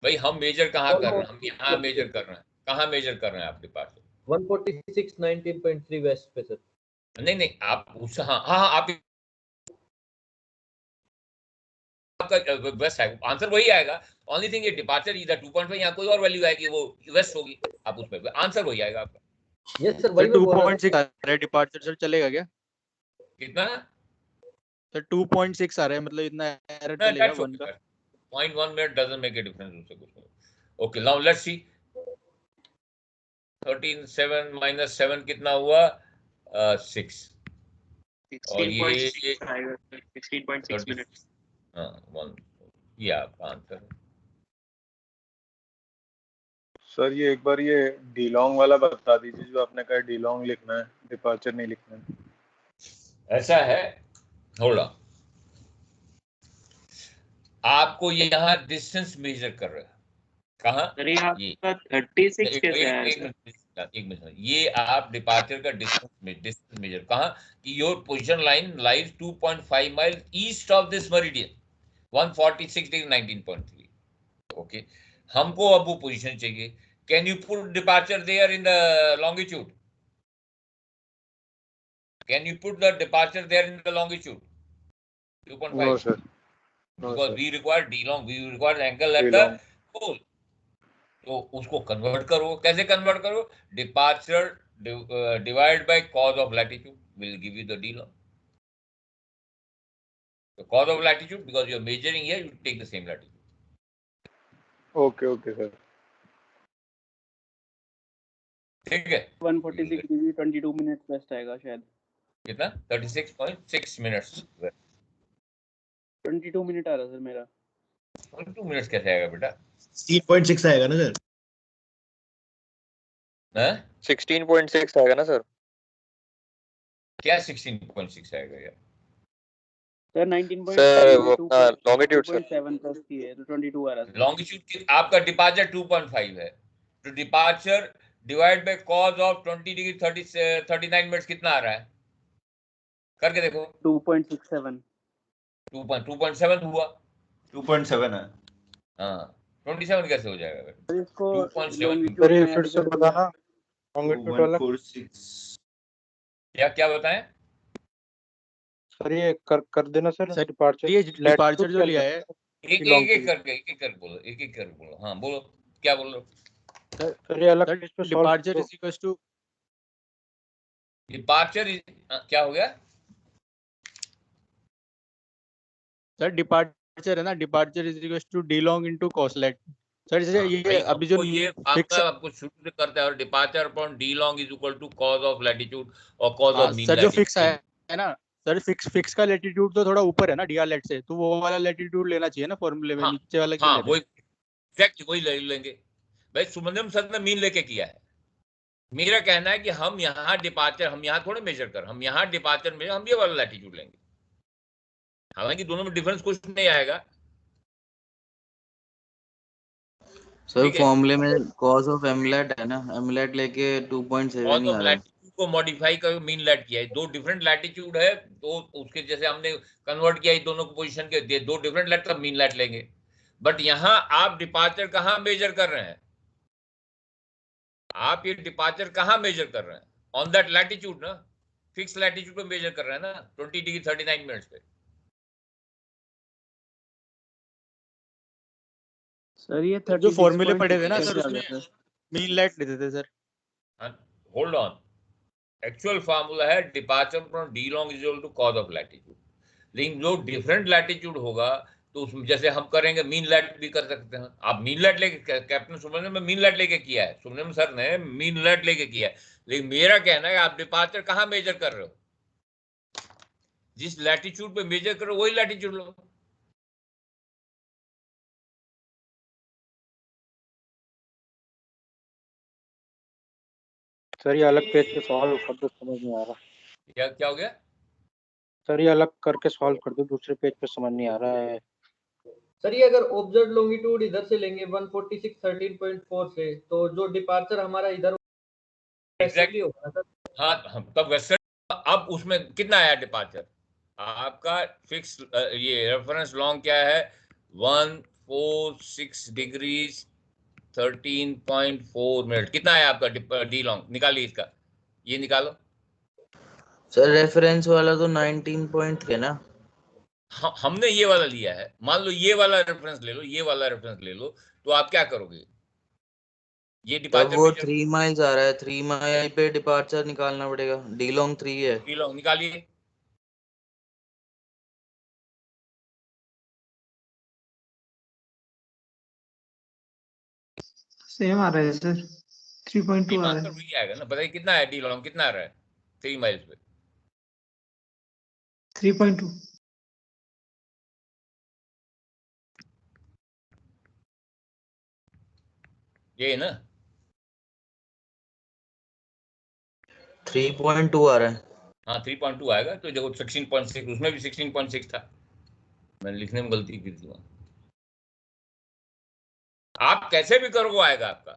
भाई हम मेजर कहाँ कर रहे हैं? हम यहाँ मेजर कर रहे हैं. कहाँ मेजर कर रहे हैं आप डिपार्चर? 146 19.3 वेस्ट पे सर. नहीं आप उस हाँ आप आपका वेस्ट है, आंसर वही आएगा. ओनली थिंग ये डिपार्चर इधर 2.5, यहाँ कोई और वैल्यू आएगी, वो वेस्ट होगी, आप उस पर आंसर वही आएगा आपका. यस सर, वही 2.6 आ रहा है डिपार्चर सर, चलेगा क्या? कितना सर 2.6 आ रहा है, मतलब इतना एरर चलेगा 1 का? 0.1 minute doesn't make a difference उससे कुछ नहीं. Okay, now let's see. 13.7 minus 7 कितना हुआ? 6. और ये 16.6 मिनट. हाँ 1. ये आपका आंसर है. सर ये एक बार ये डीलॉन्ग वाला बता दीजिए, जो आपने कहा डीलॉन्ग लिखना है, डिपार्चर नहीं लिखना है. ऐसा है, होल्ड ऑन. आपको ये यहाँ डिस्टेंस मेजर कर रहा है. कहाँ? अरे ये आपका 36 कैसे आया? एक मिनट. ये आप डिपार्चर का डिस्टेंस मेजर कहाँ कि your position line lies 2.5 mile east of this meridian 146 degree 19.3. ओके, हमको अब वो पोजीशन चाहिए. Can you put departure there in the longitude? Can you put the departure there in the longitude 2.5? No sir. Because we require D long, we require angle at the pole. तो उसको कन्वर्ट करो. कैसे कन्वर्ट करो? Departure divide by cos of latitude will give you the D long. The cos of latitude, because you are measuring here, you take the same latitude. Okay sir. ठीक है. 146 डिग्री 22 मिनट वेस्ट आएगा शायद. कितना? 36.6 मिनट्स. 22 मिनट आ रहा सर मेरा. 22 मिनट्स कैसे आएगा बेटा? 16.6 आएगा ना सर. 16.6 आएगा ना सर. क्या 16.6 आएगा यार? सर 19.7 सर वो अपना लॉन्गिट्यूड सर 7 प्लस की है तो 22 आ रहा है. लॉन्गिट्यूड आपका डिपार्चर 2.5 है, तो departure divide by cos of 20 degree 39 minutes कितना आ रहा है? करके देखो. 2.67. 2.7 हुआ. 2.7 है. हाँ 27 कैसे हो जाएगा? सर इसको 2.7 सर ये फिर से बताना लॉन्गिट्यूड वाला. 146. क्या बताएं? सर ये कर देना सर. डिपार्चर ये डिपार्चर जो लिया है एक कर बोलो. हाँ बोलो, क्या बोल रहे हो? सर ये अलग पेज पे departure is equal to departure क्या हो गया? सर डिपार्चर है ना, departure is equal to d long into cos lat. Sir ये अभी जो ये फिक्स आपको शुरू से करता है, और departure upon d long is equal to cos of latitude और cos ऑफ मीन. सर जो फिक्स है ना सर, फिक्स का लैटिट्यूड तो थोड़ा ऊपर है ना डीआर लेट से, तो वो वाला लैटिट्यूड लेना चाहिए ना फॉर्मूले में. नीचे वाला क्यों ले रहे हैं? वही एग्जैक्ट वही ले लेंगे भाई. सुमंदम सर ने मीन लेके किया है. मेरा कहना है कि हम यहाँ डिपार्चर, हम यहाँ थोड़े मेजर कर, हम यहाँ डिपार्चर में हम ये वाला लैटिट्यूड लेंगे. हालांकि दोनों में डिफरेंस कुछ नहीं आएगा. सर फॉर्मूले में cos ऑफ एमलेट है ना, एमलेट लेके 2.7 cos ही आ ऑफ रहा है. लैटिट्यूड को मॉडिफाई कर मीन लेट किया है. दो डिफरेंट लैटिट्यूड है, तो उसके जैसे हमने कन्वर्ट किया है दोनों को पोजीशन के, दो डिफरेंट लेट का मीन लेट लेंगे. बट यहाँ आप डिपार्चर कहाँ मेजर कर रहे हैं? आप ये डिपार्चर कहाँ मेजर कर रहे हैं? ऑन दैट लैटिट्यूड ना, फिक्स लैटिट्यूड पे मेजर कर रहे हैं ना, 20 डिग्री 39 मिनट्स पे. सर ये जो फॉर्मूले पढ़े थे ना सर, उसमें मीन लेट लेते थे sir. Hold on. Actual formula है departure from d long is equal to cos of latitude. लेकिन जो डिफरेंट लैटिट्यूड होगा तो उसमें जैसे हम करेंगे मीन लेट भी कर सकते हैं. आप मीन लेट लेके, कैप्टन सुब्रमण्यम में मीन लेट लेके किया है, सुब्रमण्यम सर ने मीन लेट लेके किया है. लेकिन मेरा कहना है आप डिपार्चर कहाँ मेजर कर रहे हो? जिस लैटिट्यूड पे मेजर करो वही लैटिट्यूड लो. सर ये अलग पेज पे सॉल्व कर दो, समझ नहीं आ रहा. क्या हो गया? सर ये अलग करके सॉल्व कर दो, दूसरे पेज पे समझ नहीं आ रहा है. सर ये अगर ऑब्जर्व लॉन्गिट्यूड इधर से लेंगे 146 13.4 से, तो जो डिपार्चर हमारा इधर एग्जैक्टली होगा सर. हाँ तब वेस्टर्न. अब उसमें कितना आया डिपार्चर? आपका फिक्स ये रेफरेंस लॉन्ग क्या है? 146 डिग्रीज 13.4 मिनट. कितना है आपका डी लॉन्ग? निकालिए इसका, ये निकालो. सर रेफरेंस वाला तो 19.3 ना. हमने ये वाला लिया है. मान लो ये वाला रेफरेंस ले लो, ये वाला रेफरेंस ले लो, तो आप क्या करोगे? ये डिपार्चर वो 3 माइल्स आ रहा है, 3 माइल पे डिपार्चर निकालना पड़ेगा. डी लॉन्ग 3 है. डी लॉन्ग निकालिए. सेम आ रहा है सर, 3.2 आ रहा आंसर है। वही आएगा ना। बताइए कितना है डी लॉन्ग, कितना आ रहा है 3 माइल्स पे? 3.2। ये है ना? 3.2 आ रहा है। हाँ 3.2 आएगा। तो देखो 16.6, उसमें भी 16.6 था, मैंने लिखने में गलती की थी वहां। आप कैसे भी करो वो आएगा आपका।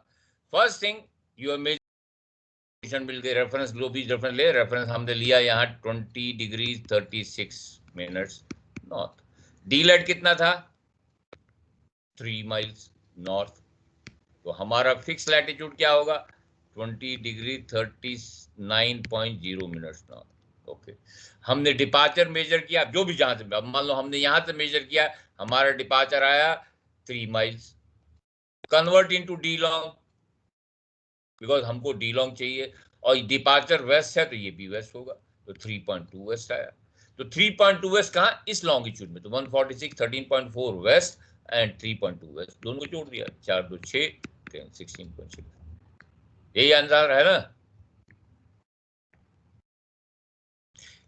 फर्स्ट थिंग यूर मेजर मिल गई, रेफरेंस लो भी रेफरेंस ले, रेफरेंस हमने लिया यहाँ 20 degree 36 minutes north. D lat कितना था? 3 माइल्स नॉर्थ। तो हमारा फिक्स लैटिट्यूड क्या होगा? 20 डिग्री 39.0 मिनट्स नॉर्थ। ओके, हमने डिपार्चर मेजर किया, जो भी जहां से, मान लो हमने यहां से मेजर किया, हमारा डिपार्चर आया 3 miles. Convert into d long, because हमको डी लॉन्ग चाहिए, और डिपार्चर वेस्ट है तो ये भी वेस्ट होगा, तो 3.2 वेस्ट आया। तो 3.2 वेस्ट कहाँ? इस लॉन्गिट्यूड में। तो 146, 13.4 वेस्ट एंड 3.2 वेस्ट, दोनों को जोड़ दिया, 4 2 6 16.6। यही आंसर है ना?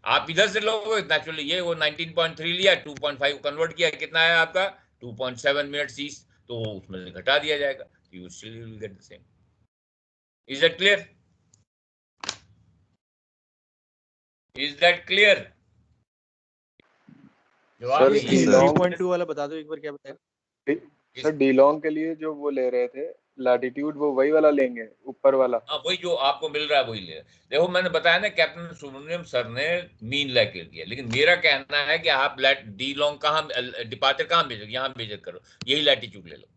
आप इधर से लोगे नेचुरली, ये वो 19.3 लिया, 2.5 कन्वर्ट किया, कितना है आपका? 2.7 मिनट्स ईस्ट, तो उसमें से घटा दिया जाएगा, you still will get the same. Is that clear? Is that clear? जवाब सर दीजिए। 3.2 वाला बता दो एक बार, क्या बताया सर? डी लॉन्ग के लिए जो वो ले रहे थे लैटिट्यूड, वो वही वाला लेंगे, ऊपर वाला? हाँ वही जो आपको मिल रहा है वही ले। देखो मैंने बताया ना, कैप्टन सुब्रमण्यम सर ने मीन लेके दिया, लेकिन मेरा कहना है कि आप डी लॉन्ग कहाँ, डिपार्चर कहाँ मेजर, यहाँ मेजर करो, यही लैटिट्यूड ले लो,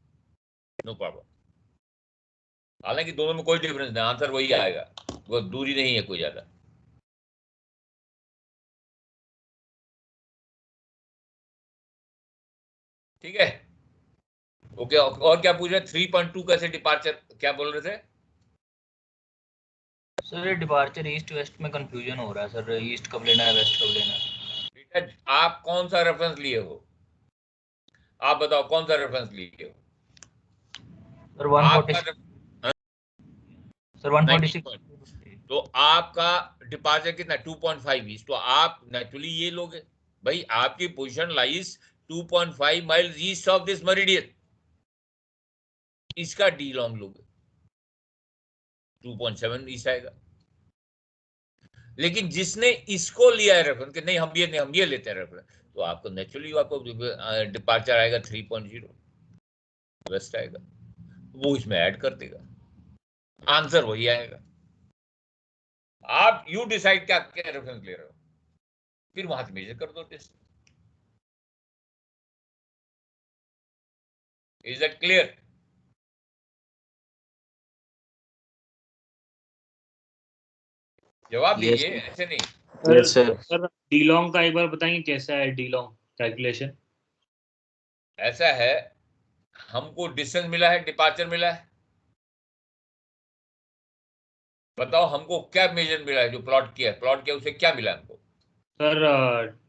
नो प्रॉब्लम। हालांकि दोनों में कोई डिफरेंस नहीं, आंसर वही आएगा, वो दूरी नहीं है कोई ज्यादा। ठीक है, ओके। और क्या पूछ रहे? 3.2 कैसे डिपार्चर, क्या बोल रहे थे? सर ये डिपार्चर ईस्ट वेस्ट में कंफ्यूजन हो रहा है सर, ईस्ट कब लेना है वेस्ट कब लेना है। बेटा आप कौन सा रेफरेंस लिए हो? आप बताओ कौन सा रेफरेंस लिए हो? Sir 146 sir 146। तो आपका डिपार्चर कितना? 2.5 ईस्ट। तो आप नेचुरली ये लोगे भाई, आपकी position lies 2.5 miles east of this meridian, इसका डी लॉन्ग लोगे 2.7 ईस्ट आएगा। लेकिन जिसने इसको लिया है रेफरेंस कि नहीं हम ये लेते हैं रेफरेंस, तो आपको नेचुरली आपको डिपार्चर आएगा 3.0 वेस्ट आएगा, वो इसमें ऐड कर देगा, आंसर वही आएगा। आप यू डिसाइड क्या क्या रेफरेंस ले रहे हो, फिर वहां से मेजर कर दो टेस्ट। Is that clear? जवाब दीजिए, ऐसे नहीं। Yes sir. Sir D long का एक बार बताएंगे कैसा है डी लॉन्ग कैलकुलेशन? ऐसा है, हमको डिस्टेंस मिला है, डिपार्चर मिला है, बताओ हमको क्या मेजर मिला है, जो प्लॉट किया उसे क्या मिला हमको? सर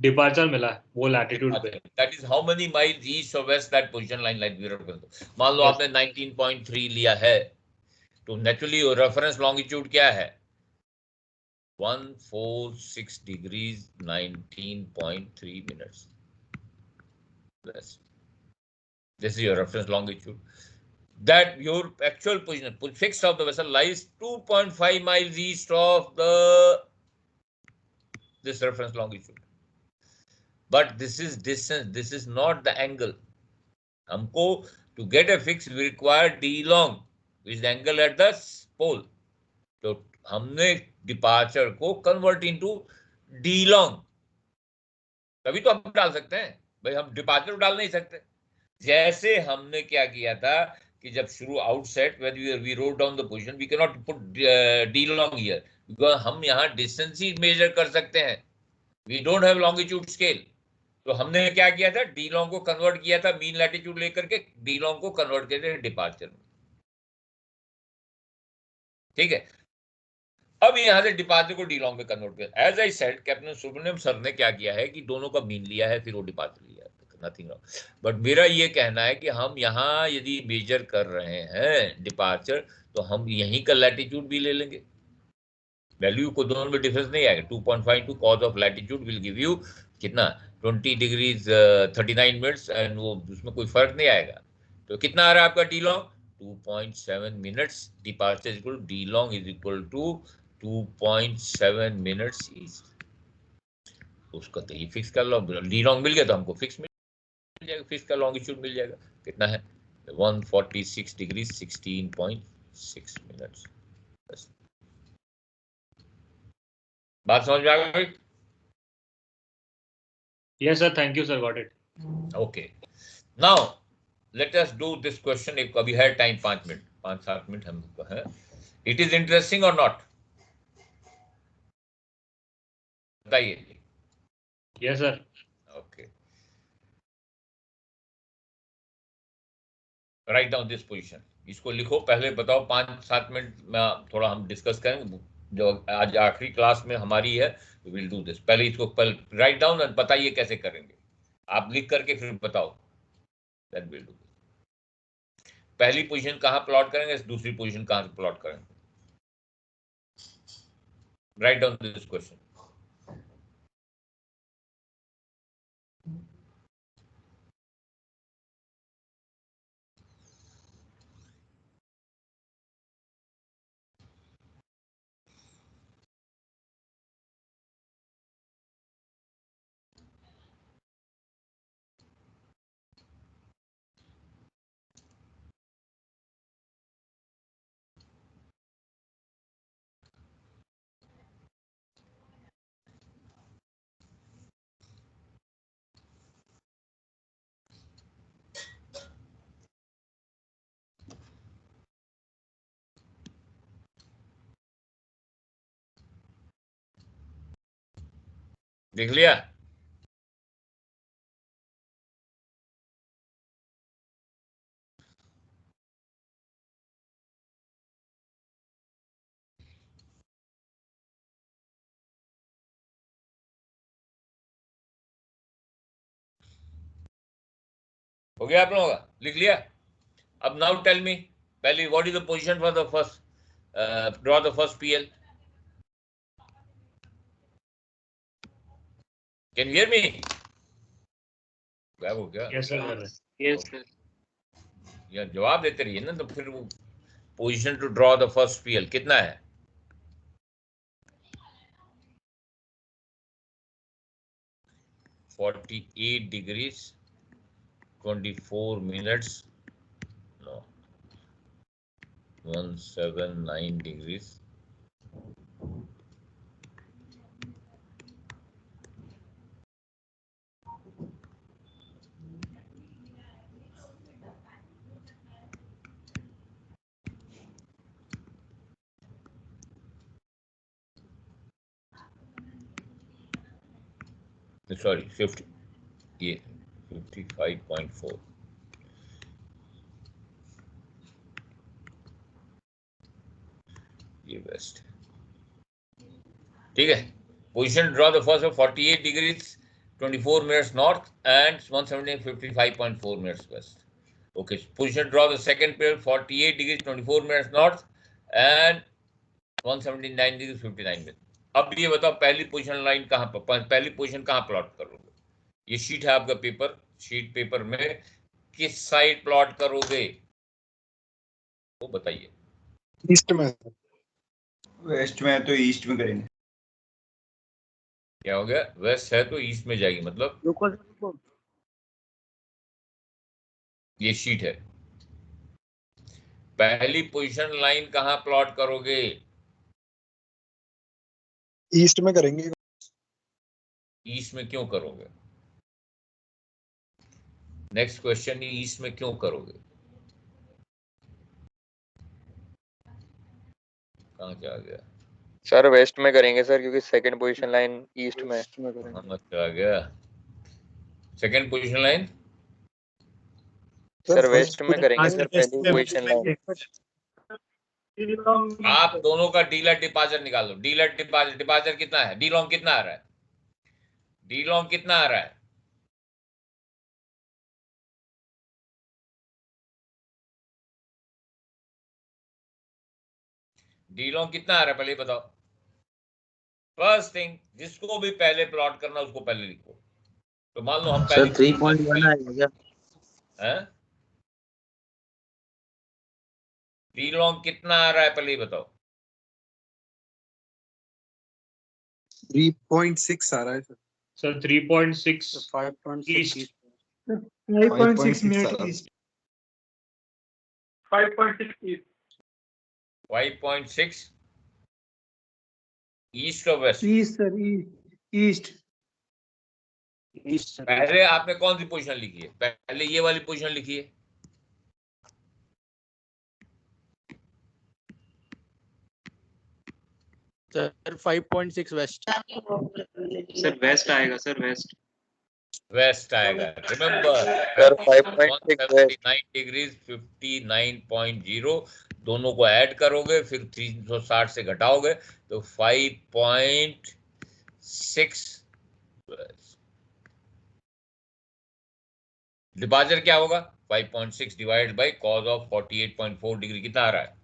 डिपार्चर मिला है वो लैटिट्यूड पे। That is how many miles east और west that position line like we reference. मान लो आपने 19.3 लिया है, तो नेचुरली रेफरेंस लॉन्गिट्यूड क्या है? 146 degrees 19.3 minutes. This is your reference longitude. That your actual position, fixed of the vessel lies 2.5 miles east of this reference longitude. But this is distance, this is not the angle. हमको to get a fix we require d long, which is the angle at the pole. तो हमने डिपार्चर को कन्वर्ट इनटू डी लॉन्ग, तभी तो हम डाल सकते हैं भाई, हम डिपार्चर डाल नहीं सकते। जैसे हमने क्या किया था कि जब शुरू outset when we wrote down the position, we can not put d long here because हम यहाँ डिस्टेंस ही मेजर कर सकते हैं, we don't have longitude scale. तो हमने क्या किया था, डी लॉन्ग को कन्वर्ट किया था मीन लैटिट्यूड लेकर के, डी लॉन्ग को कन्वर्ट किया था डिपार्चर में। ठीक है, अब यहां से डिपार्चर को डी लॉन्ग में कन्वर्ट किया। As I said, captain Subramaniam sir ने क्या किया है कि दोनों का मीन लिया है, फिर वो डिपार्चर लिया है, नथिंग रॉन्ग। बट मेरा ये कहना है कि हम यहाँ यदि मेजर कर रहे हैं डिपार्चर, तो हम यहीं का लैटिट्यूड भी ले लेंगे, वैल्यू को दोनों में डिफरेंस नहीं आएगा। 2.52 cos of latitude will give you कितना 20 डिग्रीज 39 मिनट्स, एंड वो उसमें कोई फर्क नहीं आएगा। तो कितना आ रहा है आपका d long 2.7 minutes, departure is equal d long is equal to 2.7 minutes east. उसका तो ये फिक्स का लॉन्ग, डी लॉन्ग मिल गया तो हमको फिक्स मिल जाएगा, फिक्स का लॉन्गिट्यूड मिल जाएगा। कितना है 146 डिग्री 16.6 मिनट्स। बस बात समझ में आ गई? Yes sir, thank you sir, got it. Okay, now let us do this question. एक अभी है टाइम 5 मिनट 5-7 मिनट हमको है। It is interesting or not? बताइए। Yes sir. Okay. Write down this position. इसको लिखो, पहले बताओ 5-7 मिनट में थोड़ा हम डिस्कस करेंगे, जो आज आखिरी क्लास में हमारी है। We will do this. पहले इसको राइट डाउन और बताइए कैसे करेंगे। आप लिख करके फिर बताओ, then we'll do this. पहली पोजीशन कहाँ प्लॉट करेंगे, दूसरी पोजीशन कहाँ से प्लॉट करेंगे। Right down this question. देख लिया? हो गया आप लोगों का? लिख लिया? अब नाउ टेल मी, पहले what is the position for the first, draw the first PL. Can hear me? गायब हो गया? Yes sir. Yes sir. या जवाब देते रहिए ना, तो फिर वो position to draw the first PL कितना है? $48 degrees 24 minutes, no, 179 degrees. Sorry, 50, yeah, 55.4. ये वेस्ट, ठीक है। Position draw the first 48 degrees 24 minutes north and 155.4 minutes west. Okay, position draw the second pair 48 degrees 24 minutes north and 179 degrees 59 minute. अब ये बताओ पहली पोजीशन लाइन कहाँ पर, पहली पोजीशन कहाँ प्लॉट करोगे? ये शीट है आपका पेपर, शीट पेपर में किस साइड प्लॉट करोगे वो बताइए। ईस्ट में, वेस्ट में है तो ईस्ट में करेंगे। क्या हो गया? वेस्ट है तो ईस्ट में जाएगी, मतलब रुको ये शीट है। पहली पोजीशन लाइन कहाँ प्लॉट करोगे? ईस्ट में करेंगे। ईस्ट में क्यों करोगे? नेक्स्ट क्वेश्चन, ईस्ट में क्यों करोगे? कहाँ चला गया? सर वेस्ट में करेंगे सर, क्योंकि सेकंड पोजीशन लाइन ईस्ट में। कहाँ चला गया? Second position line sir west में करेंगे सर, पहली पोजीशन लाइन। आप दोनों का डीलर डिपार्चर निकालो। डीलर डिपार्चर कितना है? डी लॉन्ग कितना आ रहा है? डी लॉन्ग कितना आ रहा है? डी लॉन्ग कितना आ रहा है पहले बताओ। फर्स्ट थिंग, जिसको भी पहले प्लॉट करना उसको पहले लिखो। तो मान लो हम सर 3.1 आएगा क्या? हैं? डी लॉन्ग कितना आ रहा है पहले बताओ। 3.6 आ रहा है sir. Sir 3.6 5.6 5.6 minute east 5.6 east 5.6 east और west. East sir east east पहले आपने कौन सी पोजीशन लिखी है? पहले ये वाली पोजीशन लिखी है। Sir 5.6 west. सर वेस्ट आएगा सर, वेस्ट वेस्ट आएगा। रिमेंबर सर 5.6 179 डिग्रीज 59.0 दोनों को ऐड करोगे फिर 360 से घटाओगे तो 5.6 डिपार्चर क्या होगा? 5.6 divide by cos of 48.4 degree कितना आ रहा है?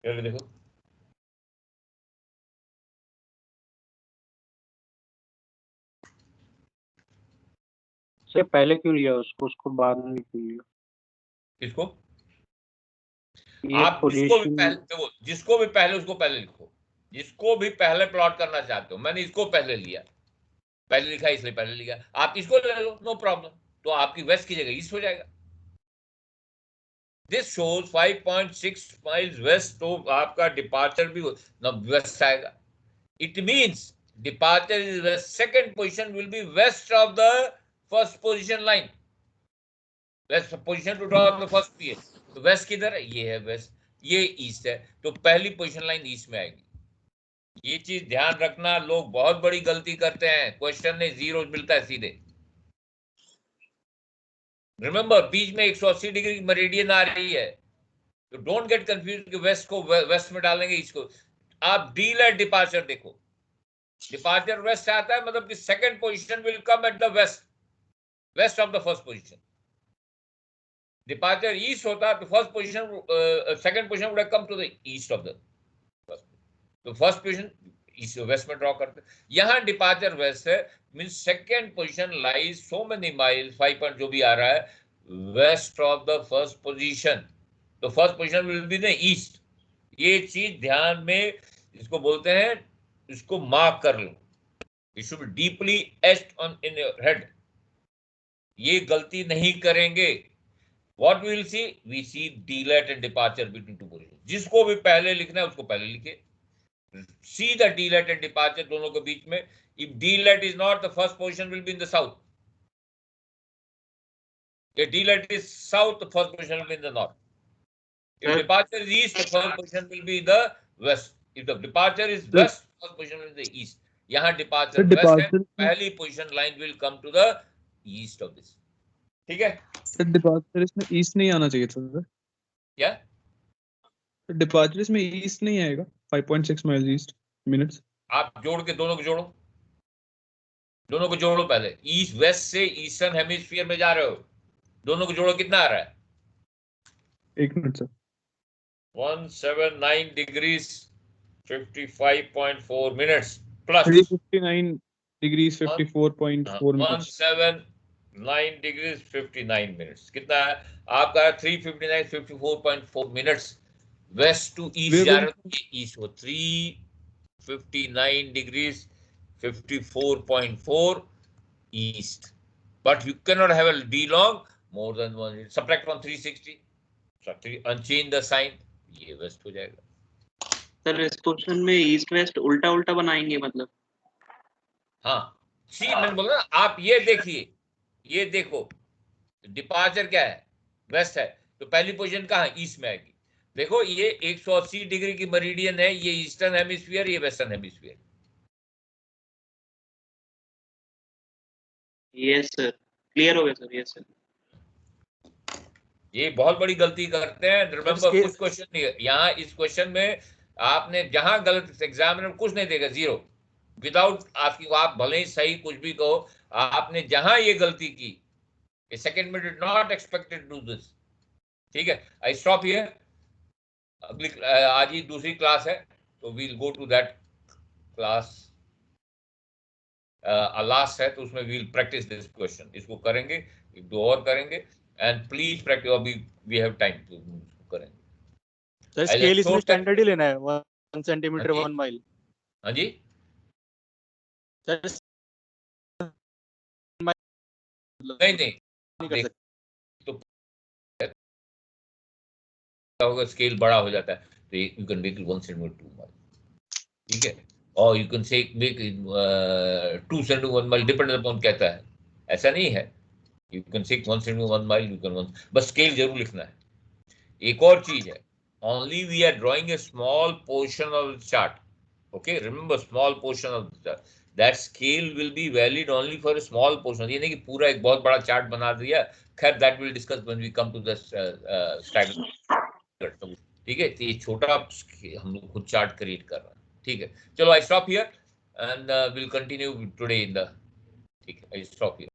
चलो देखो से पहले क्यों लिया उसको, उसको बाद में क्यों लिया? किसको? ये आप जिसको भी पोजीशन पहले देखो, जिसको भी पहले उसको पहले लिखो। जिसको भी पहले प्लॉट करना चाहते हो, मैंने इसको पहले लिया, पहले लिखा इसलिए पहले लिखा। आप इसको ले लो, नो प्रॉब्लम। तो आपकी वेस्ट की जगह ईस्ट हो जाएगा। दिस शोज 5.6 माइल्स वेस्ट, तो आपका डिपार्चर भी वेस्ट आएगा। It means departure is west, second position will be west of the first position line. West position to draw the first PH, तो वेस्ट किधर है? ये है वेस्ट, ये ईस्ट है, तो पहली पोजीशन लाइन ईस्ट में आएगी। ये चीज ध्यान रखना, लोग बहुत बड़ी गलती करते हैं, क्वेश्चन में जीरो मिलता है सीधे। रिमेंबर बीच में 180 डिग्री की मेरिडियन आ रही है, तो डोंट गेट कंफ्यूज कि वेस्ट को वेस्ट में डालेंगे ईस्ट को। आप डीलेट डिपार्चर देखो, डिपार्चर वेस्ट आता है मतलब कि second position will come at the west, west of the first position. Departure east होता है तो first position second position would have come to the east of the first, तो फर्स्ट पोजीशन ईस्ट वेस्ट में ड्रॉ करते हैं। यहां डिपार्चर वेस्ट है, means second position lies so many miles 5 point जो भी आ रहा है west of the first position, तो first position will be the east. ये चीज ध्यान में, इसको बोलते हैं, इसको मार्क कर लो, it should be deeply etched on in your head. ये गलती नहीं करेंगे। What we will see? We see delet and departure between two positions. जिसको भी पहले लिखना है उसको पहले लिखे। See the delet and departure दोनों के बीच में। If delet is not, the first position will be in the south. If delet is south, the first position will be in the north. If departure is east, the first position will be in the west. If the departure is west, first position will be in the east. यहाँ departure west है, पहली position line will come to the east of this. ठीक है? सर डिपार्चर इसमें ईस्ट नहीं आना चाहिए था सर। क्या? डिपार्चर इसमें ईस्ट नहीं आएगा, 5.6 माइल्स ईस्ट मिनट्स। आप जोड़ के दोनों को जोड़ो, दोनों को जोड़ो पहले। ईस्ट वेस्ट से ईस्टर्न हेमिस्फीयर में जा रहे हो, दोनों को जोड़ो, कितना आ रहा है? एक minute sir. 179 degrees 55.4 minutes plus 359 degrees 54.4 minutes. 179 degrees 59 minutes कितना है आपका? 359 54.4 मिनट्स वेस्ट टू ईस्ट जा रहे हो, ये ईस्ट हो। 359 degrees 54.4 east, but you cannot have a d long more than 1. Subtract from 360, unchain the sign, ये वेस्ट हो जाएगा। सर इस क्वेश्चन में ईस्ट वेस्ट उल्टा उल्टा बनाएंगे मतलब? हाँ सी, मैंने बोला ना, आप ये देखिए, ये देखो डिपार्चर क्या है? वेस्ट है, तो पहली पोजीशन कहाँ? ईस्ट में आएगी। देखो ये 180 डिग्री की मेरिडियन है, ये ईस्टर्न हेमिस्फीयर, ये western hemisphere. Yes sir, clear हो गया सर। यस सर, ये बहुत बड़ी गलती करते हैं। रिमेंबर कुछ क्वेश्चन नहीं है यहाँ, इस क्वेश्चन में आपने जहां गलत, एग्जामिनर कुछ नहीं देगा, जीरो विदाउट आपकी, आप भले ही सही कुछ भी कहो, आपने जहां ये गलती की A second we did not expect it to do this. ठीक है, I stop here. अगली आज ही दूसरी क्लास है, तो we'll go to that class. Last है तो उसमें we'll practice this question. इसको करेंगे, एक दो और करेंगे, and please practice. अभी we have time to करेंगे. सर स्केल इसमें स्टैंडर्ड ही लेना है 1 सेंटीमीटर 1 माइल. हाँ जी सर नहीं तो होगा, स्केल बड़ा हो जाता है तो you can make 1 centimetre 2 mile. ठीक है, और you can say make 2 centimetre 1 mile, depend upon कहता है, ऐसा नहीं है. You can say 1 centimetre 1 mile, you can 1, बस स्केल जरूर लिखना है. एक और चीज है, only we are drawing a small portion of the chart. Okay, remember small portion of the chart. That scale will be valid only for a small portion. ये नहीं कि पूरा एक बहुत बड़ा चार्ट बना दिया. खैर that will discuss when we come to the staggered. ठीक है, तो ये छोटा हम लोग खुद चार्ट क्रिएट कर रहे हैं. ठीक है, चलो I stop here and we'll continue today in the. ठीक है, I stop here.